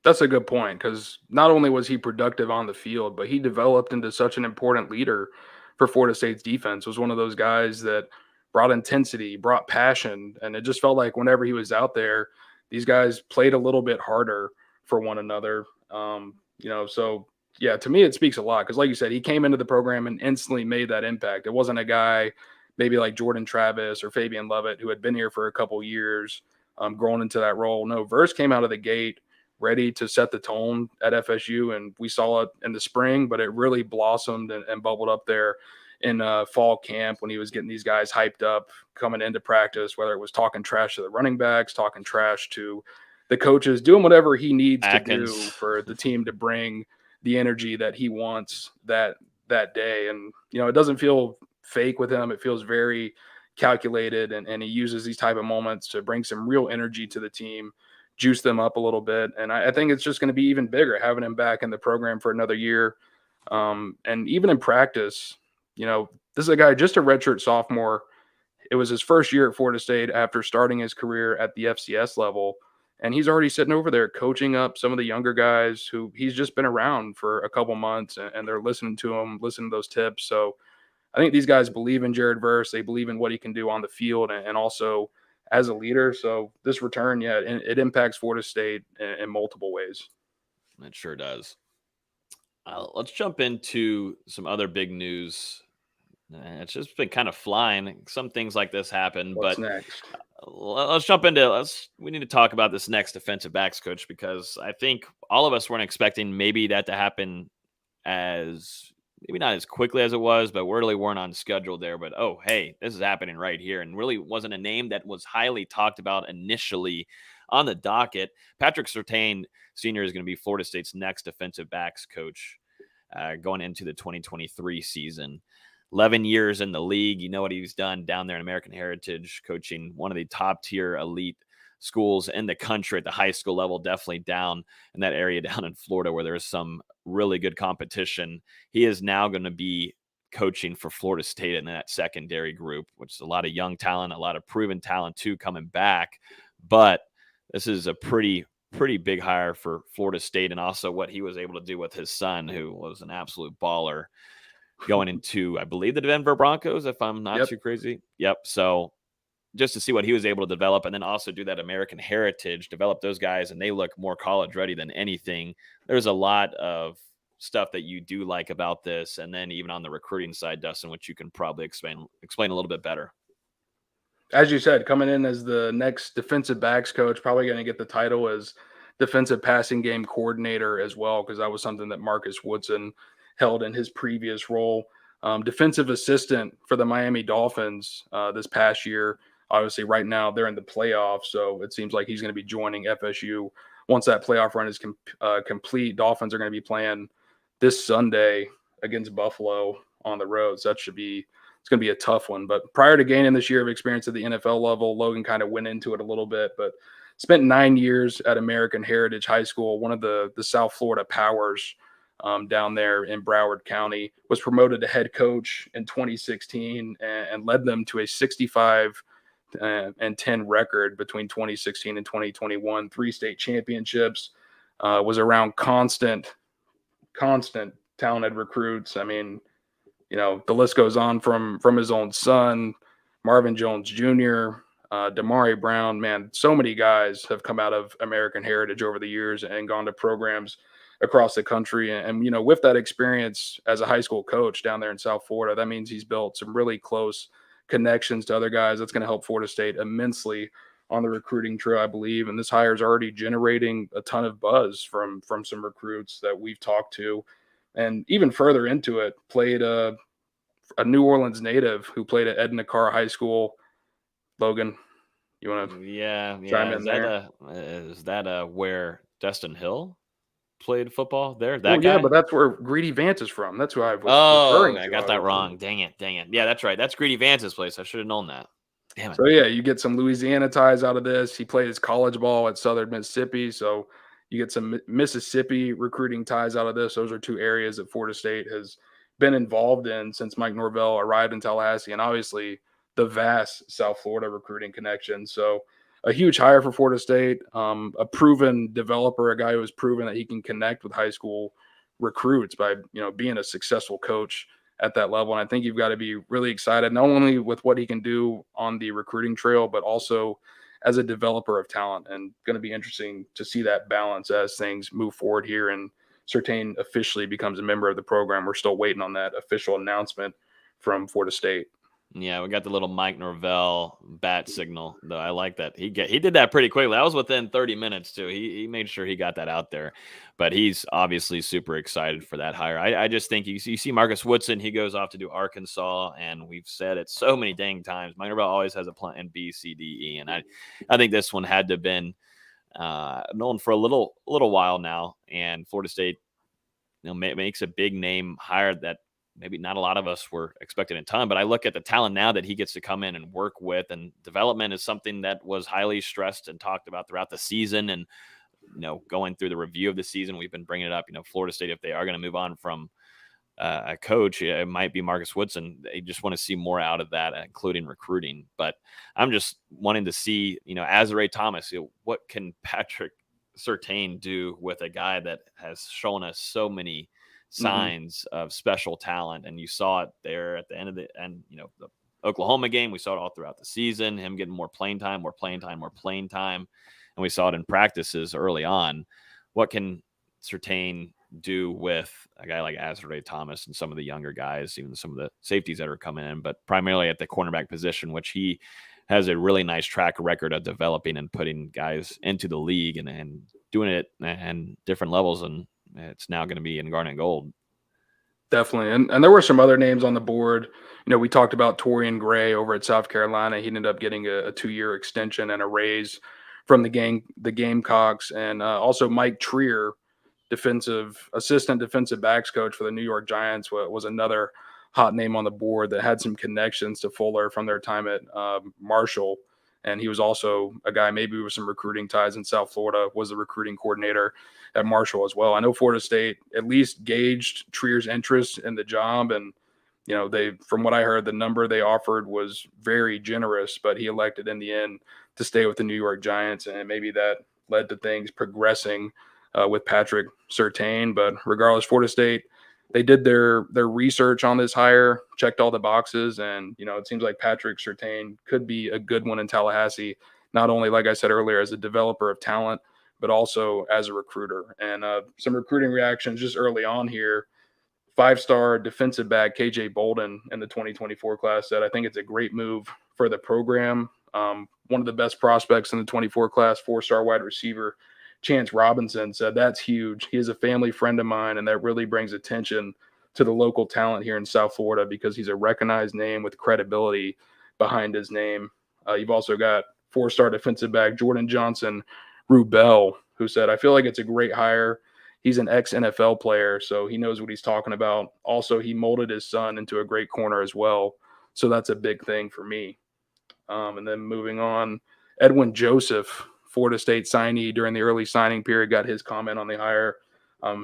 That's a good point, because not only was he productive on the field, but he developed into such an important leader for Florida State's defense. Was one of those guys that brought intensity, brought passion, and it just felt like whenever he was out there, these guys played a little bit harder for one another. So yeah, to me, it speaks a lot because, like you said, he came into the program and instantly made that impact. It wasn't a guy maybe like Jordan Travis or Fabian Lovett who had been here for a couple years, growing into that role. No, Verse came out of the gate ready to set the tone at FSU, and we saw it in the spring, but it really blossomed and bubbled up there in fall camp when he was getting these guys hyped up coming into practice, whether it was talking trash to the running backs, talking trash to the coaches, doing whatever he needs to do for the team to bring the energy that he wants that day. And, it doesn't feel fake with him. It feels very calculated, and he uses these type of moments to bring some real energy to the team, juice them up a little bit. And I think it's just going to be even bigger having him back in the program for another year. And even in practice, this is a guy, just a redshirt sophomore. It was his first year at Florida State after starting his career at the FCS level. And he's already sitting over there coaching up some of the younger guys who he's just been around for a couple months, and they're listening to him, listening to those tips. So I think these guys believe in Jared Verse. They believe in what he can do on the field and also as a leader. So this return, it impacts Florida State in multiple ways. It sure does. Let's jump into some other big news. It's just been kind of flying. Some things like this happen. What's but next? Let's jump into we need to talk about this next defensive backs coach, because I think all of us weren't expecting maybe that to happen as maybe not as quickly as it was, but we really weren't on schedule there. But, oh, hey, this is happening right here. And really wasn't a name that was highly talked about initially on the docket. Patrick Surtain, Sr., is going to be Florida State's next defensive backs coach going into the 2023 season. 11 years in the league. You know what he's done down there in American Heritage, coaching one of the top tier elite schools in the country at the high school level, definitely down in that area down in Florida where there's some really good competition. He is now going to be coaching for Florida State in that secondary group, which is a lot of young talent, a lot of proven talent too coming back. But this is a pretty big hire for Florida State, and also what he was able to do with his son, who was an absolute baller, going into, I believe, the Denver Broncos, if I'm not too crazy. Yep. So just to see what he was able to develop, and then also do that American Heritage, develop those guys, and they look more college ready than anything. There's a lot of stuff that you do like about this. And then even on the recruiting side, Dustin, which you can probably explain a little bit better. As you said, coming in as the next defensive backs coach, probably going to get the title as defensive passing game coordinator as well, because that was something that Marcus Woodson held in his previous role. Defensive assistant for the Miami Dolphins this past year. Obviously, right now they're in the playoffs, so it seems like he's going to be joining FSU once that playoff run is complete. Dolphins are going to be playing this Sunday against Buffalo on the road, so it's going to be a tough one. But prior to gaining this year of experience at the NFL level, Logan kind of went into it a little bit, but spent 9 years at American Heritage High School, one of the South Florida powers down there in Broward County, was promoted to head coach in 2016 and led them to a 65 and 10 record between 2016 and 2021, 3 state championships, was around constant talented recruits. I mean, you know, the list goes on from his own son, Marvin Jones Jr., Damari Brown. Man, so many guys have come out of American Heritage over the years and gone to programs across the country. And, you know, with that experience as a high school coach down there in South Florida, that means he's built some really close connections to other guys. That's going to help Florida State immensely on the recruiting trail, I believe. And this hire is already generating a ton of buzz from some recruits that we've talked to. And even further into it, played a New Orleans native who played at Edna Carr High School. Logan, you want to chime in there? Is that where Dustin Hill played football there? That guy? Yeah, but that's where Greedy Vance is from. That's who I was referring to. I got that wrong. Dang it. Yeah, that's right. That's Greedy Vance's place. I should have known that. Damn it. So, yeah, you get some Louisiana ties out of this. He played his college ball at Southern Mississippi, so you get some Mississippi recruiting ties out of this. Those are 2 areas that Florida State has been involved in since Mike Norvell arrived in Tallahassee, and obviously the vast South Florida recruiting connection. So a huge hire for Florida State, a proven developer, a guy who has proven that he can connect with high school recruits by, you know, being a successful coach at that level. And I think you've got to be really excited, not only with what he can do on the recruiting trail, but also as a developer of talent. And going to be interesting to see that balance as things move forward here and Surtain officially becomes a member of the program. We're still waiting on that official announcement from Florida State. Yeah, we got the little Mike Norvell bat signal, though. I like that. He did that pretty quickly. That was within 30 minutes, too. He made sure he got that out there. But he's obviously super excited for that hire. I just think you see Marcus Woodson, he goes off to do Arkansas, and we've said it so many dang times. Mike Norvell always has a plan B, C, D, E, and I think this one had to have been known for a little while now, and Florida State, you know, makes a big name hire that maybe not a lot of us were expecting a ton, but I look at the talent now that he gets to come in and work with, and development is something that was highly stressed and talked about throughout the season. And, you know, going through the review of the season, we've been bringing it up, you know, Florida State, if they are going to move on from a coach, it might be Marcus Woodson. They just want to see more out of that, including recruiting. But I'm just wanting to see, you know, Azare Thomas, you know, what can Patrick Surtain do with a guy that has shown us so many signs of special talent, and you saw it there at the end of the Oklahoma game. We saw it all throughout the season, him getting more playing time, and we saw it in practices early on. What can Surtain do with a guy like Azare Thomas and some of the younger guys, even some of the safeties that are coming in, but primarily at the cornerback position, which he has a really nice track record of developing and putting guys into the league and doing it and different levels, and it's now going to be in Garnet Gold. Definitely. And there were some other names on the board. We talked about Torian Gray over at South Carolina. He ended up getting a 2-year extension and a raise from the Gamecocks, and also Mike Trier, assistant defensive backs coach for the New York Giants, was another hot name on the board that had some connections to Fuller from their time at Marshall. And he was also a guy maybe with some recruiting ties in South Florida, was the recruiting coordinator at Marshall as well. I know Florida State at least gauged Trier's interest in the job, and from what I heard, the number they offered was very generous, but he elected in the end to stay with the New York Giants, and maybe that led to things progressing with Patrick Surtain. But regardless, Florida State, they did their research on this hire, checked all the boxes, and it seems like Patrick Surtain could be a good one in Tallahassee, not only, like I said earlier, as a developer of talent, but also as a recruiter. And some recruiting reactions just early on here. 5-star defensive back KJ Bolden in the 2024 class said, "I think it's a great move for the program." One of the best prospects in the 24 class, 4-star wide receiver Chance Robinson, said, "That's huge. He is a family friend of mine, and that really brings attention to the local talent here in South Florida because he's a recognized name with credibility behind his name." You've also got 4-star defensive back Jordan Johnson Rubel, who said, "I feel like it's a great hire. He's an ex-NFL player, so he knows what he's talking about. Also, he molded his son into a great corner as well, so that's a big thing for me." And then moving on, Edwin Joseph, Florida State signee during the early signing period, got his comment on the hire.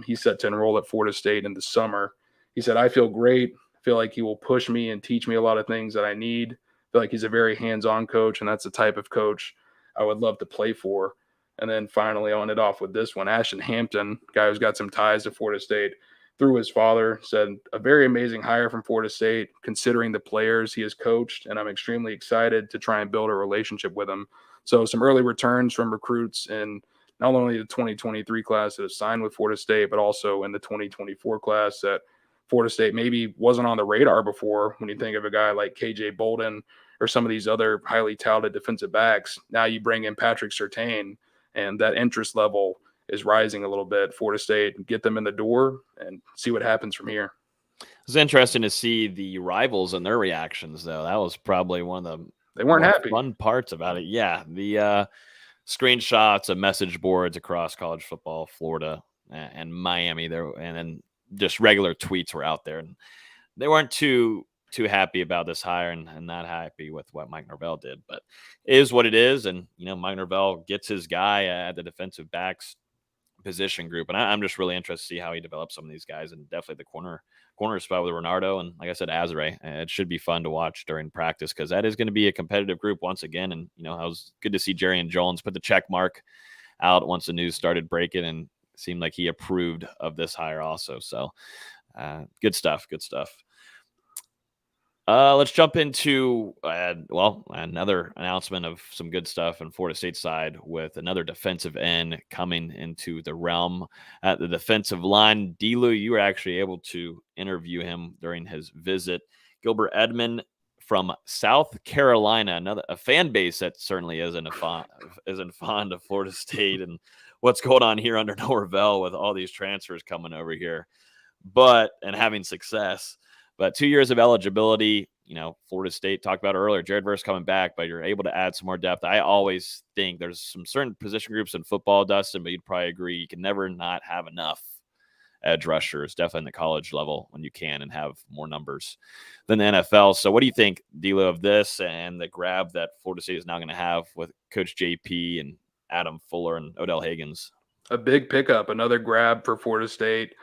He's set to enroll at Florida State in the summer. He said, "I feel great. I feel like he will push me and teach me a lot of things that I need. I feel like he's a very hands-on coach, and that's the type of coach I would love to play for." And then finally, I'll end it off with this one. Ashton Hampton, guy who's got some ties to Florida State through his father, said, "A very amazing hire from Florida State, considering the players he has coached, and I'm extremely excited to try and build a relationship with him." So some early returns from recruits in not only the 2023 class that have signed with Florida State, but also in the 2024 class that Florida State maybe wasn't on the radar before. When you think of a guy like KJ Bolden or some of these other highly touted defensive backs, now you bring in Patrick Surtain, and that interest level is rising a little bit. Florida State, get them in the door and see what happens from here. It's interesting to see the rivals and their reactions, though. That was probably one of the They weren't happy. Fun parts about it. Yeah. The screenshots of message boards across college football, Florida and Miami there, and then just regular tweets were out there, and they weren't too happy about this hire and not happy with what Mike Norvell did, but it is what it is. And, Mike Norvell gets his guy at the defensive backs position group. And I'm just really interested to see how he develops some of these guys, and definitely the corner spot with Renardo. And like I said, Azare, it should be fun to watch during practice, because that is going to be a competitive group once again. And, it was good to see Jerry and Jones put the check mark out once the news started breaking, and it seemed like he approved of this hire also. So good stuff. Let's jump into, another announcement of some good stuff in Florida State side, with another defensive end coming into the realm at the defensive line. D-Lou, you were actually able to interview him during his visit. Gilbert Edmond from South Carolina, a fan base that certainly isn't fond of Florida State and what's going on here under Norvell with all these transfers coming over here, and having success. But 2 years of eligibility, Florida State talked about earlier, Jared Verse coming back, but you're able to add some more depth. I always think there's some certain position groups in football, Dustin, but you'd probably agree you can never not have enough edge rushers, definitely in the college level, when you can and have more numbers than the NFL. So what do you think, D'Lo, of this and the grab that Florida State is now going to have with Coach JP and Adam Fuller and Odell Higgins? A big pickup, another grab for Florida State.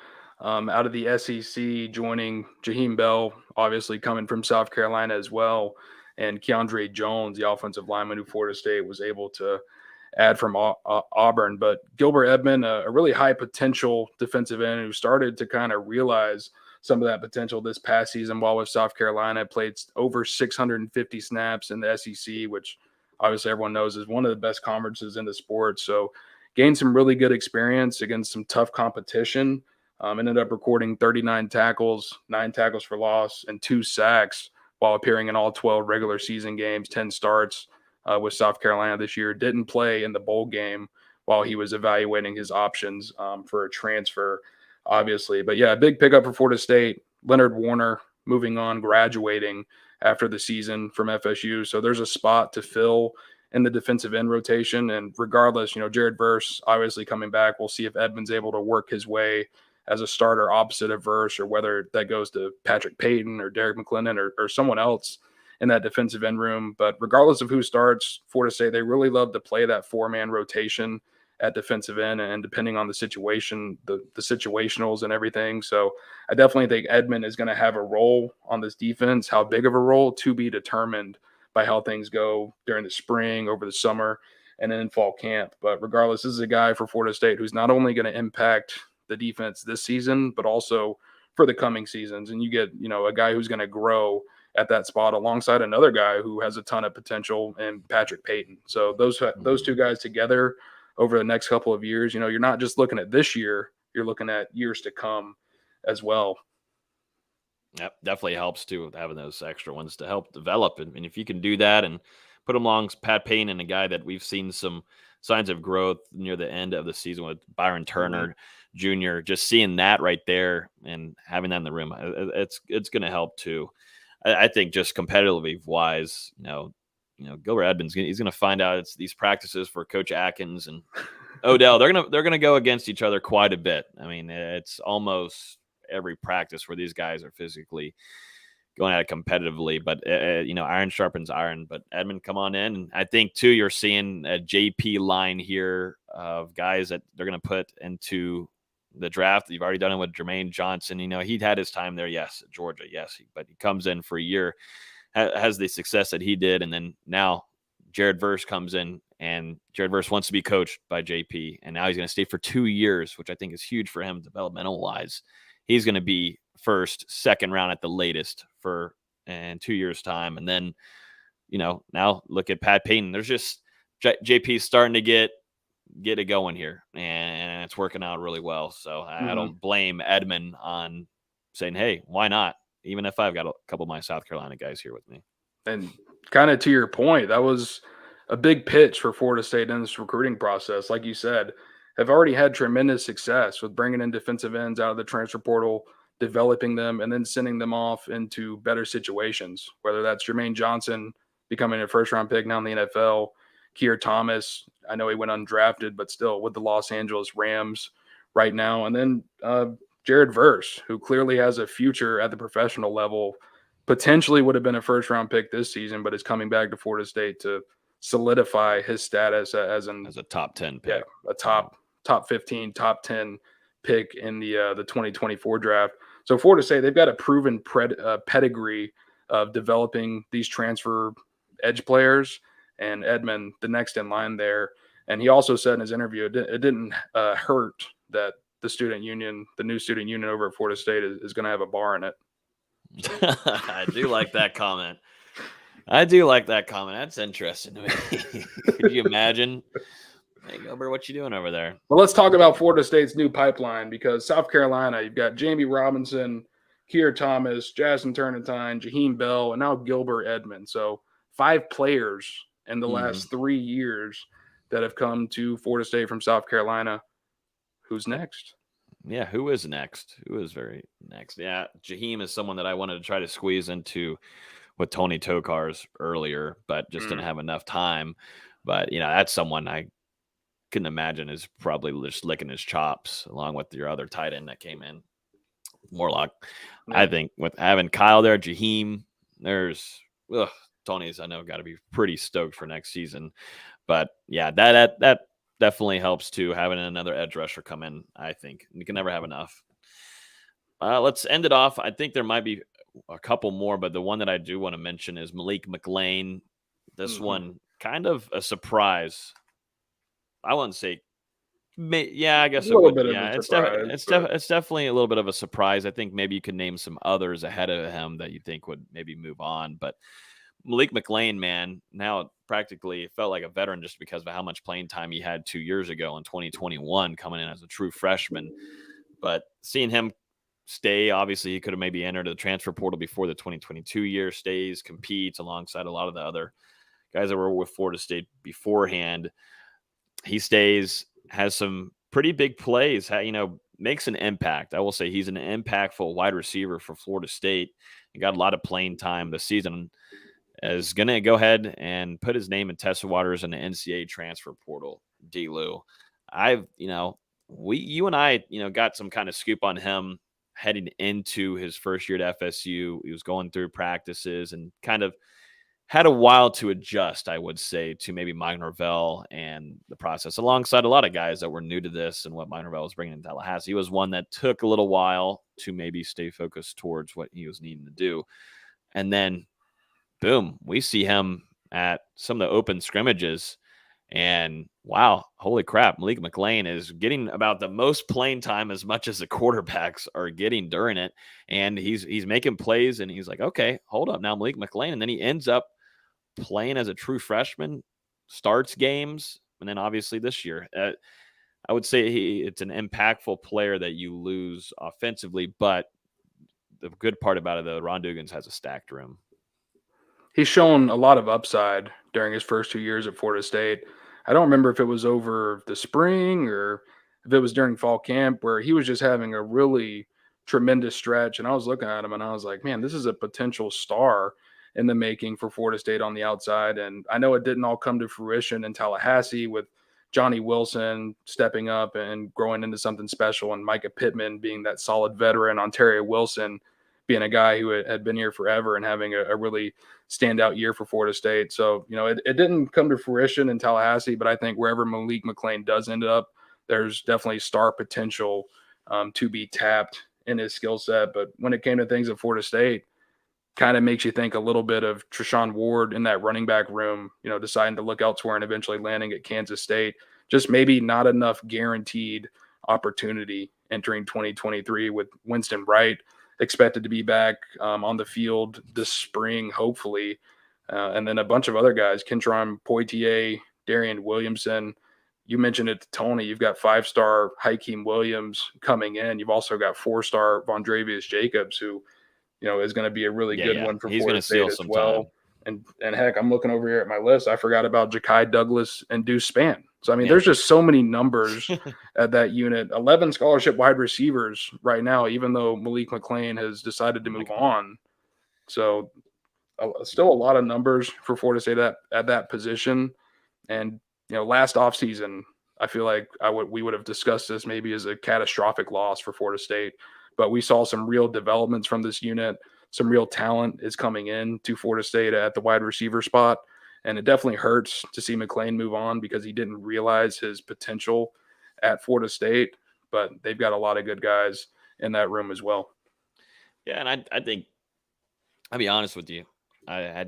Out of the SEC, joining Jaheim Bell, obviously coming from South Carolina as well, and Keandre Jones, the offensive lineman who Florida State was able to add from Auburn. But Gilbert Edmond, a really high potential defensive end who started to kind of realize some of that potential this past season while with South Carolina, played over 650 snaps in the SEC, which obviously everyone knows is one of the best conferences in the sport. So gained some really good experience against some tough competition. Ended up recording 39 tackles, 9 tackles for loss, and 2 sacks while appearing in all 12 regular season games, 10 starts with South Carolina this year. Didn't play in the bowl game while he was evaluating his options for a transfer, obviously. But yeah, a big pickup for Florida State. Leonard Warner moving on, graduating after the season from FSU. So there's a spot to fill in the defensive end rotation. And regardless, Jared Verse obviously coming back. We'll see if Edmonds able to work his way as a starter opposite of Verse, or whether that goes to Patrick Payton or Derek McClendon or someone else in that defensive end room. But regardless of who starts, Florida State, they really love to play that 4-man rotation at defensive end, and depending on the situation, the situationals and everything. So I definitely think Edmond is going to have a role on this defense. How big of a role to be determined by how things go during the spring, over the summer, and then in fall camp. But regardless, this is a guy for Florida State who's not only going to impact the defense this season, but also for the coming seasons. And you get, a guy who's going to grow at that spot alongside another guy who has a ton of potential, and Patrick Payton. So those two guys together over the next couple of years, you're not just looking at this year, you're looking at years to come as well. Yep, definitely helps too, having those extra ones to help develop. And if you can do that and put them along Pat Payne, and a guy that we've seen some signs of growth near the end of the season with Byron Turner Jr., just seeing that right there and having that in the room, it's going to help too. I think just competitively wise, Gilbert Edmonds, he's going to find out it's these practices for Coach Atkins and Odell. They're going to go against each other quite a bit. I mean, it's almost every practice where these guys are physically going at it competitively, but iron sharpens iron. But Edmond, come on in. And I think too, you're seeing a JP line here of guys that they're going to put into the draft. You've already done it with Jermaine Johnson. He'd had his time there. Yes. At Georgia. Yes. But he comes in for a year, has the success that he did. And then now Jared Verse comes in, and Jared Verse wants to be coached by JP. And now he's going to stay for 2 years, which I think is huge for him developmental wise. He's going to be first, second round at the latest in 2 years time. And then, now look at Pat Payton. There's just JP starting to get it going here, and it's working out really well. So I don't blame Edmond on saying, hey, why not? Even if I've got a couple of my South Carolina guys here with me. And kind of to your point, that was a big pitch for Florida State in this recruiting process. Like you said, have already had tremendous success with bringing in defensive ends out of the transfer portal, developing them, and then sending them off into better situations, whether that's Jermaine Johnson becoming a first-round pick now in the NFL, Keir Thomas, I know he went undrafted, but still with the Los Angeles Rams right now, and then Jared Verse, who clearly has a future at the professional level, potentially would have been a first-round pick this season, but is coming back to Florida State to solidify his status as a top 10 pick. Yeah, a top 15, top 10 pick in the 2024 draft. So Florida State, they've got a proven pedigree of developing these transfer edge players, and Edmond, the next in line there. And he also said in his interview, it didn't hurt that the new student union over at Florida State is going to have a bar in it. I do like that comment. That's interesting to me. Could you imagine? Hey, Gilbert, what you doing over there? Well, let's talk about Florida State's new pipeline, because South Carolina, you've got Jamie Robinson, Keir Thomas, Jasmine Turnantine, Jaheim Bell, and now Gilbert Edmond. So 5 players in the last 3 years that have come to Florida State from South Carolina. Who's next? Yeah, who is next? Who is very next? Yeah, Jaheim is someone that I wanted to try to squeeze into with Tony Tokarz earlier, but just didn't have enough time. But, that's someone I couldn't imagine is probably just licking his chops along with your other tight end that came in, Morlock. I think with having Kyle there, Jaheim, Tony's, I know, got to be pretty stoked for next season. But, yeah, that definitely helps too, having another edge rusher come in. I think you can never have enough. Let's end it off. I think there might be a couple more, but the one that I do want to mention is Malik McClain. This one, kind of a surprise. I wouldn't say, I guess it would. Yeah, it's definitely a little bit of a surprise. I think maybe you could name some others ahead of him that you think would maybe move on. But Malik McClain, man, now practically felt like a veteran just because of how much playing time he had 2 years ago in 2021, coming in as a true freshman. But seeing him stay, obviously he could have maybe entered the transfer portal before the 2022 year, stays, competes alongside a lot of the other guys that were with Florida State beforehand. He stays, has some pretty big plays. makes an impact. I will say he's an impactful wide receiver for Florida State. He got a lot of playing time this season. Is going to go ahead and put his name in tested waters in the NCAA transfer portal. D-Lou, you and I, got some kind of scoop on him heading into his first year at FSU. He was going through practices and kind of had a while to adjust, I would say, to maybe Mike Norvell and the process, alongside a lot of guys that were new to this and what Mike Norvell was bringing in Tallahassee. He was one that took a little while to maybe stay focused towards what he was needing to do. And then, boom, we see him at some of the open scrimmages. And wow, holy crap, Malik McClain is getting about the most playing time as much as the quarterbacks are getting during it. And he's making plays, and he's like, okay, hold up now, Malik McClain. And then he ends up playing as a true freshman, starts games, and then obviously this year. I would say it's an impactful player that you lose offensively, but the good part about it, though, Ron Dugans has a stacked room. He's shown a lot of upside during his first 2 years at Florida State. I don't remember if it was over the spring or if it was during fall camp where he was just having a really tremendous stretch. And I was looking at him and I was like, man, this is a potential star in the making for Florida State on the outside. And I know it didn't all come to fruition in Tallahassee with Johnny Wilson stepping up and growing into something special, and Micah Pittman being that solid veteran, Ontario Wilson being a guy who had been here forever and having a really standout year for Florida State. So, it didn't come to fruition in Tallahassee, but I think wherever Malik McClain does end up, there's definitely star potential to be tapped in his skill set. But when it came to things at Florida State, kind of makes you think a little bit of Treshaun Ward in that running back room, deciding to look elsewhere and eventually landing at Kansas State. Just maybe not enough guaranteed opportunity entering 2023 with Winston Wright expected to be back on the field this spring, hopefully. And then a bunch of other guys, Kentron Poitier, Darian Williamson. You mentioned it to Tony. You've got 5-star Hykeem Williams coming in. You've also got 4-star Vondravius Jacobs, who, is going to be a really good one for Florida State as well. And heck, I'm looking over here at my list. I forgot about Ja'Kai Douglas and Deuce Spann. So, there's just so many numbers at that unit. 11 scholarship wide receivers right now, even though Malik McClain has decided to move on. So, still a lot of numbers for Florida State at that position. And, last offseason, I feel like we would have discussed this maybe as a catastrophic loss for Florida State. But we saw some real developments from this unit. Some real talent is coming in to Florida State at the wide receiver spot. And it definitely hurts to see McClain move on because he didn't realize his potential at Florida State. But they've got a lot of good guys in that room as well. Yeah, and I think, I'll be honest with you, I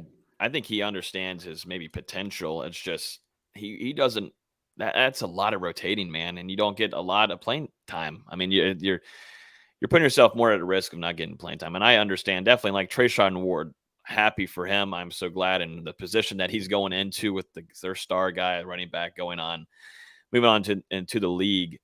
think he understands his maybe potential. It's just he doesn't. That's a lot of rotating, man, and you don't get a lot of playing time. You're putting yourself more at risk of not getting playing time. And I understand definitely, like Treshaun Ward, happy for him. I'm so glad in the position that he's going into with their star guy running back moving on into the league.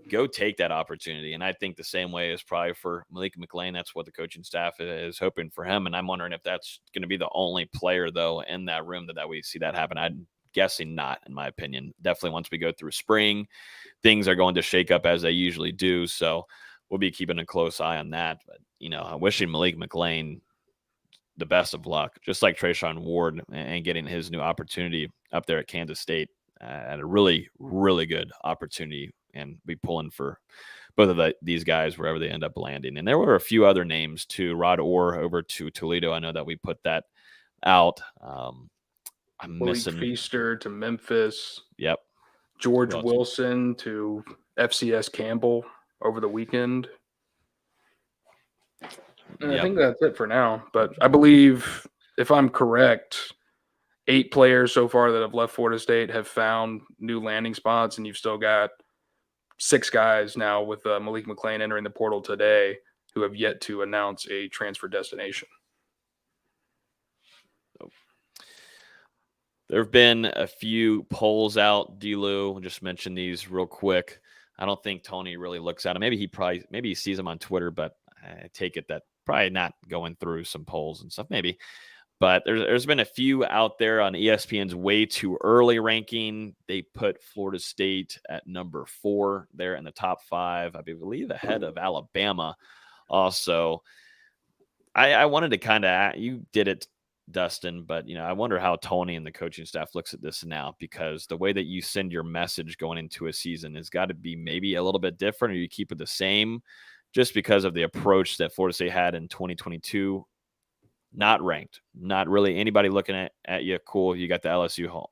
Go take that opportunity. And I think the same way is probably for Malik McClain. That's what the coaching staff is hoping for him. And I'm wondering if that's going to be the only player, though, in that room that we see that happen. I'm guessing not, in my opinion. Definitely once we go through spring, things are going to shake up as they usually do. So we'll be keeping a close eye on that. But, I'm wishing Malik McClain the best of luck, just like Treshaun Ward, and getting his new opportunity up there at Kansas State at a really, really good opportunity, and be pulling for both of these guys wherever they end up landing. And there were a few other names too. Rod Orr over to Toledo. I know that we put that out. I'm Malik missing Feaster to Memphis. Yep. George Wilson to FCS Campbell over the weekend. And I think that's it for now. But I believe, if I'm correct, 8 players so far that have left Florida State have found new landing spots, and you've still got 6 guys now with Malik McClain entering the portal today who have yet to announce a transfer destination. There have been a few polls out, D-Lou. I'll just mention these real quick. I don't think Tony really looks at them. Maybe he sees them on Twitter, but I take it that probably not going through some polls and stuff. Maybe. But there's been a few out there on ESPN's way too early ranking. They put Florida State at number 4 there in the top 5, I believe, ahead of Alabama. Also, I wanted to kind of, you did it, Dustin, but I wonder how Tony and the coaching staff looks at this now, because the way that you send your message going into a season has got to be maybe a little bit different, or you keep it the same, just because of the approach that Florida State had in 2022. Not ranked, not really anybody looking at you. Cool, you got the LSU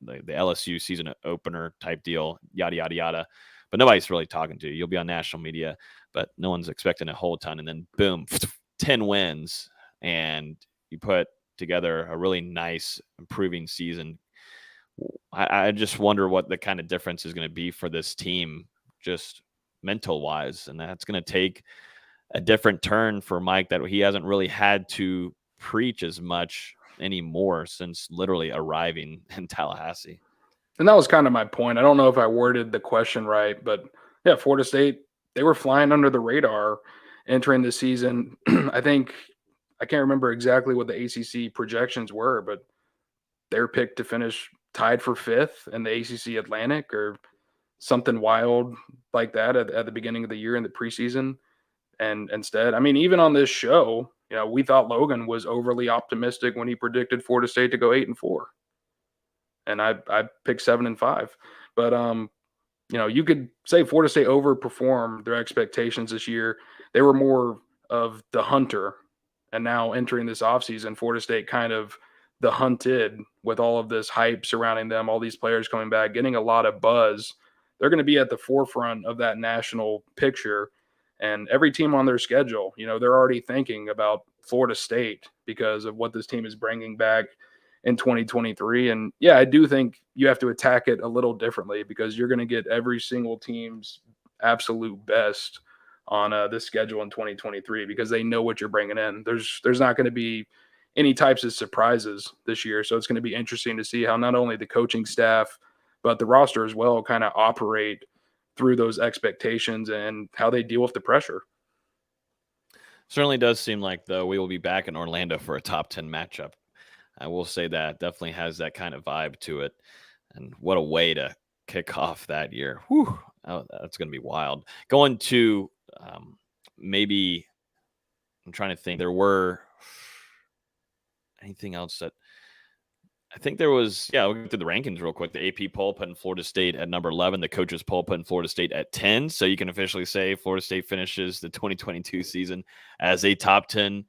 the LSU season opener type deal, yada yada yada, but nobody's really talking to you. You'll be on national media, but no one's expecting a whole ton. And then boom, 10 wins, and you put together a really nice improving season. I just wonder what the kind of difference is going to be for this team, just mental wise, and that's going to take a different turn for Mike that he hasn't really had to preach as much anymore since literally arriving in Tallahassee. And that was kind of my point. I don't know if I worded the question right, but yeah, Florida State, they were flying under the radar entering the season. I can't remember exactly what the ACC projections were, but they were picked to finish tied for 5th in the ACC Atlantic or something wild like that at the beginning of the year in the preseason. And instead, I mean, even on this show, we thought Logan was overly optimistic when he predicted Florida State to go 8-4. And I picked 7-5. But, you could say Florida State overperformed their expectations this year. They were more of the hunter. And now entering this offseason, Florida State kind of the hunted with all of this hype surrounding them, all these players coming back, getting a lot of buzz. They're going to be at the forefront of that national picture. And every team on their schedule, they're already thinking about Florida State because of what this team is bringing back in 2023. And yeah, I do think you have to attack it a little differently because you're going to get every single team's absolute best on this schedule in 2023 because they know what you're bringing in. There's not going to be any types of surprises this year. So it's going to be interesting to see how not only the coaching staff, but the roster as well kind of operate through those expectations and how they deal with the pressure. Certainly does seem like, though, we will be back in Orlando for a top 10 matchup. I will say that definitely has that kind of vibe to it. And what a way to kick off that year. Whew, that's going to be wild. Going to maybe, I'm trying to think, there were anything else that I think there was, we'll go through the rankings real quick. The AP poll putting Florida State at number 11. The coaches poll putting Florida State at 10. So you can officially say Florida State finishes the 2022 season as a top 10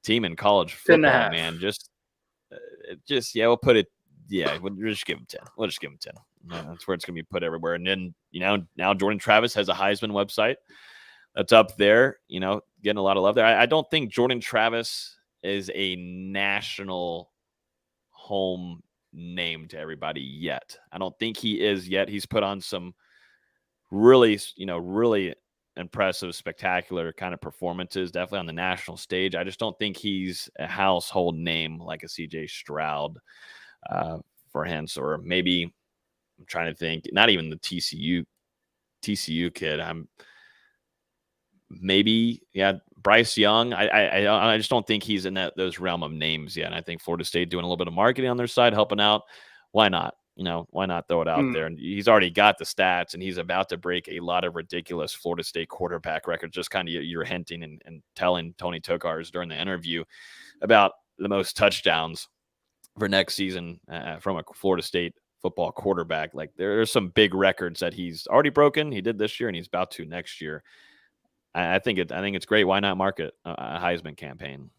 team in college football, man. We'll put it, we'll just give them 10. We'll just give them 10. That's where it's going to be put everywhere. And then, now Jordan Travis has a Heisman website that's up there, getting a lot of love there. I don't think Jordan Travis is a national home name to everybody yet. I don't think he is yet. He's put on some really impressive, spectacular kind of performances, definitely on the national stage. I just don't think he's a household name like a CJ Stroud for Hens, or maybe I'm trying to think, not even the TCU kid. Bryce Young. I just don't think he's in those realm of names yet. And I think Florida State doing a little bit of marketing on their side, helping out. Why not? Why not throw it out there? And he's already got the stats, and he's about to break a lot of ridiculous Florida State quarterback records. Just kind of you're hinting and telling Tony Tokarz during the interview about the most touchdowns for next season from a Florida State football quarterback. Like there's some big records that he's already broken. He did this year, and he's about to next year. I think it's great. Why not market a Heisman campaign?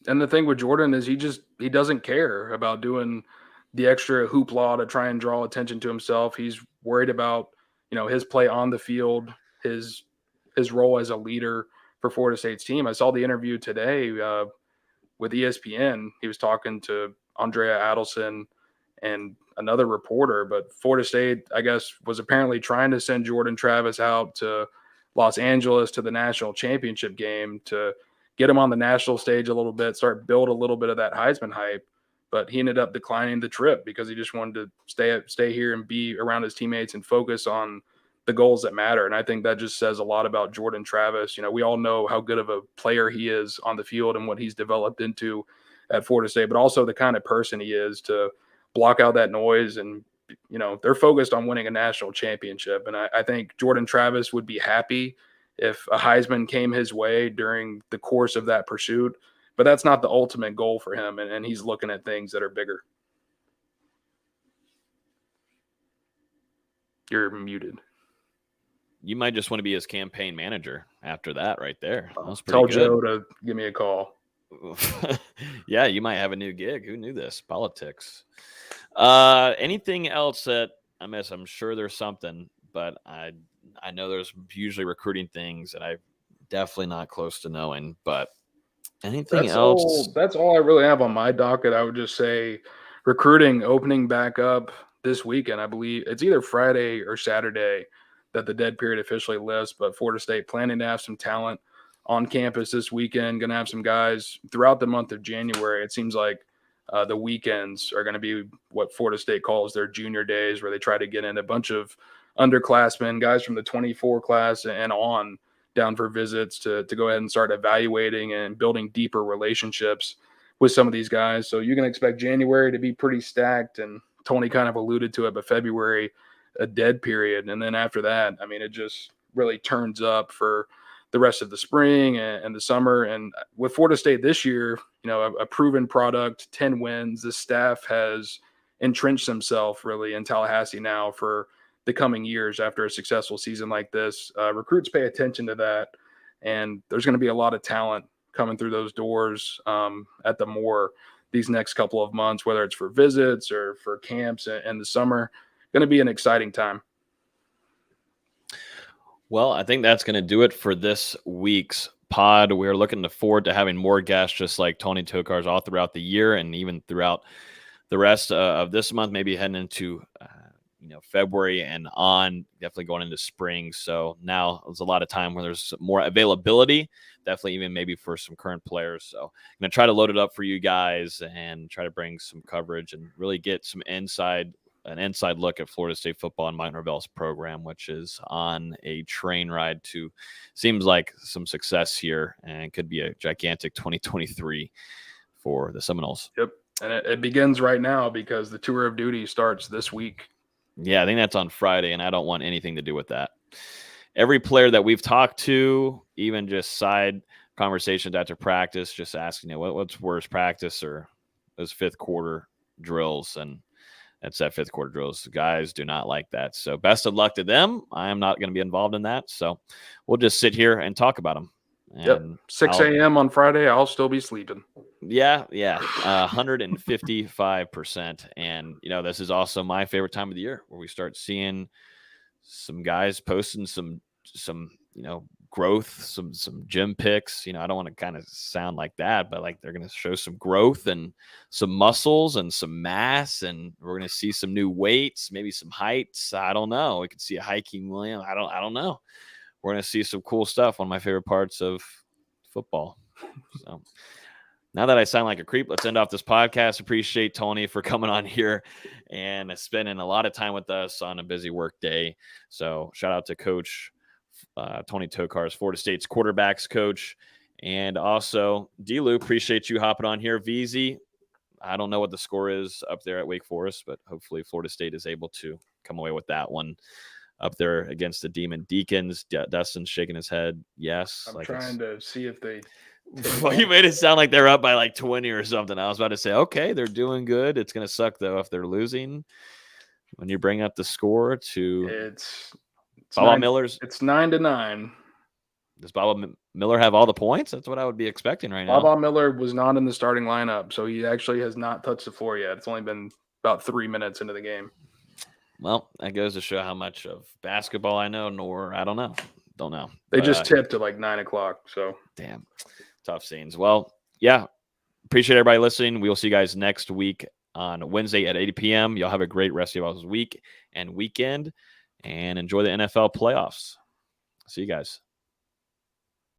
And the thing with Jordan is he doesn't care about doing the extra hoopla to try and draw attention to himself. He's worried about, his play on the field, his role as a leader for Florida State's team. I saw the interview today with ESPN. He was talking to Andrea Adelson and another reporter, but Florida State, I guess, was apparently trying to send Jordan Travis out to Los Angeles to the national championship game to get him on the national stage a little bit, build a little bit of that Heisman hype. But he ended up declining the trip because he just wanted to stay here and be around his teammates and focus on the goals that matter. And I think that just says a lot about Jordan Travis. We all know how good of a player he is on the field and what he's developed into at Florida State, but also the kind of person he is to block out that noise. And, they're focused on winning a national championship. And I think Jordan Travis would be happy if a Heisman came his way during the course of that pursuit, but that's not the ultimate goal for him. And he's looking at things that are bigger. You're muted. You might just want to be his campaign manager after that right there. That was pretty Tell good. Joe to give me a call. Yeah, you might have a new gig. Who knew this? Politics. Anything else that I miss? I'm sure there's something, but I know there's usually recruiting things that I'm definitely not close to knowing. But anything else? That's all I really have on my docket. I would just say recruiting opening back up this weekend. I believe it's either Friday or Saturday that the dead period officially lifts, but Florida State planning to have some talent on campus this weekend, going to have some guys throughout the month of January. It seems like the weekends are going to be what Florida State calls their junior days, where they try to get in a bunch of underclassmen, guys from the 24 class and on down for visits to go ahead and start evaluating and building deeper relationships with some of these guys. So you can expect January to be pretty stacked, and Tony kind of alluded to it, but February, a dead period. And then after that, I mean, it just really turns up for the rest of the spring and the summer. And with Florida State this year, a proven product, 10 wins. The staff has entrenched themselves really in Tallahassee now for the coming years after a successful season like this. Recruits pay attention to that, and there's going to be a lot of talent coming through those doors at the Moore these next couple of months, whether it's for visits or for camps in the summer. Going to be an exciting time. Well, I think that's going to do it for this week's pod. We're looking forward to having more guests just like Tony Tokarz all throughout the year and even throughout the rest of this month, maybe heading into February and on, definitely going into spring. So now there's a lot of time where there's more availability, definitely even maybe for some current players. So I'm going to try to load it up for you guys and try to bring some coverage and really get some an inside look at Florida State football and Mike Norvell's program, which is on a train ride to, seems like, some success here and could be a gigantic 2023 for the Seminoles. Yep. And it begins right now because the tour of duty starts this week. Yeah, I think that's on Friday, and I don't want anything to do with that. Every player that we've talked to, even just side conversations after practice, just asking, what's worse, practice or those fifth quarter drills? And that's that fifth quarter drills. The guys do not like that. So best of luck to them. I am not going to be involved in that. So we'll just sit here and talk about them. And 6 a.m. on Friday, I'll still be sleeping. Yeah. 155%. And, this is also my favorite time of the year where we start seeing some guys posting some growth, some gym pics. I don't want to kind of sound like that, but like they're going to show some growth and some muscles and some mass, and we're going to see some new weights, maybe some heights. I don't know. We could see a Hykeem Williams. I don't know. We're going to see some cool stuff. One of my favorite parts of football. So now that I sound like a creep, let's end off this podcast. Appreciate Tony for coming on here and spending a lot of time with us on a busy work day. So shout out to Coach Tony Tokarz, Florida State's quarterbacks coach. And also, D-Lou, appreciate you hopping on here. VZ, I don't know what the score is up there at Wake Forest, but hopefully Florida State is able to come away with that one up there against the Demon Deacons. Dustin's shaking his head. Yes. I'm trying to see if they – well, you made it sound like they're up by like 20 or something. I was about to say, okay, they're doing good. It's going to suck, though, if they're losing. When you bring up the score to it's Baba Miller's. It's 9-9. Does Baba Miller have all the points? That's what I would be expecting right now. Baba Miller was not in the starting lineup, so he actually has not touched the floor yet. It's only been about 3 minutes into the game. Well, that goes to show how much of basketball I know, I don't know. They just tipped at like 9 o'clock. So damn, tough scenes. Well, yeah, appreciate everybody listening. We will see you guys next week on Wednesday at 8 p.m. Y'all have a great rest of y'all's week and weekend, and enjoy the NFL playoffs. See you guys.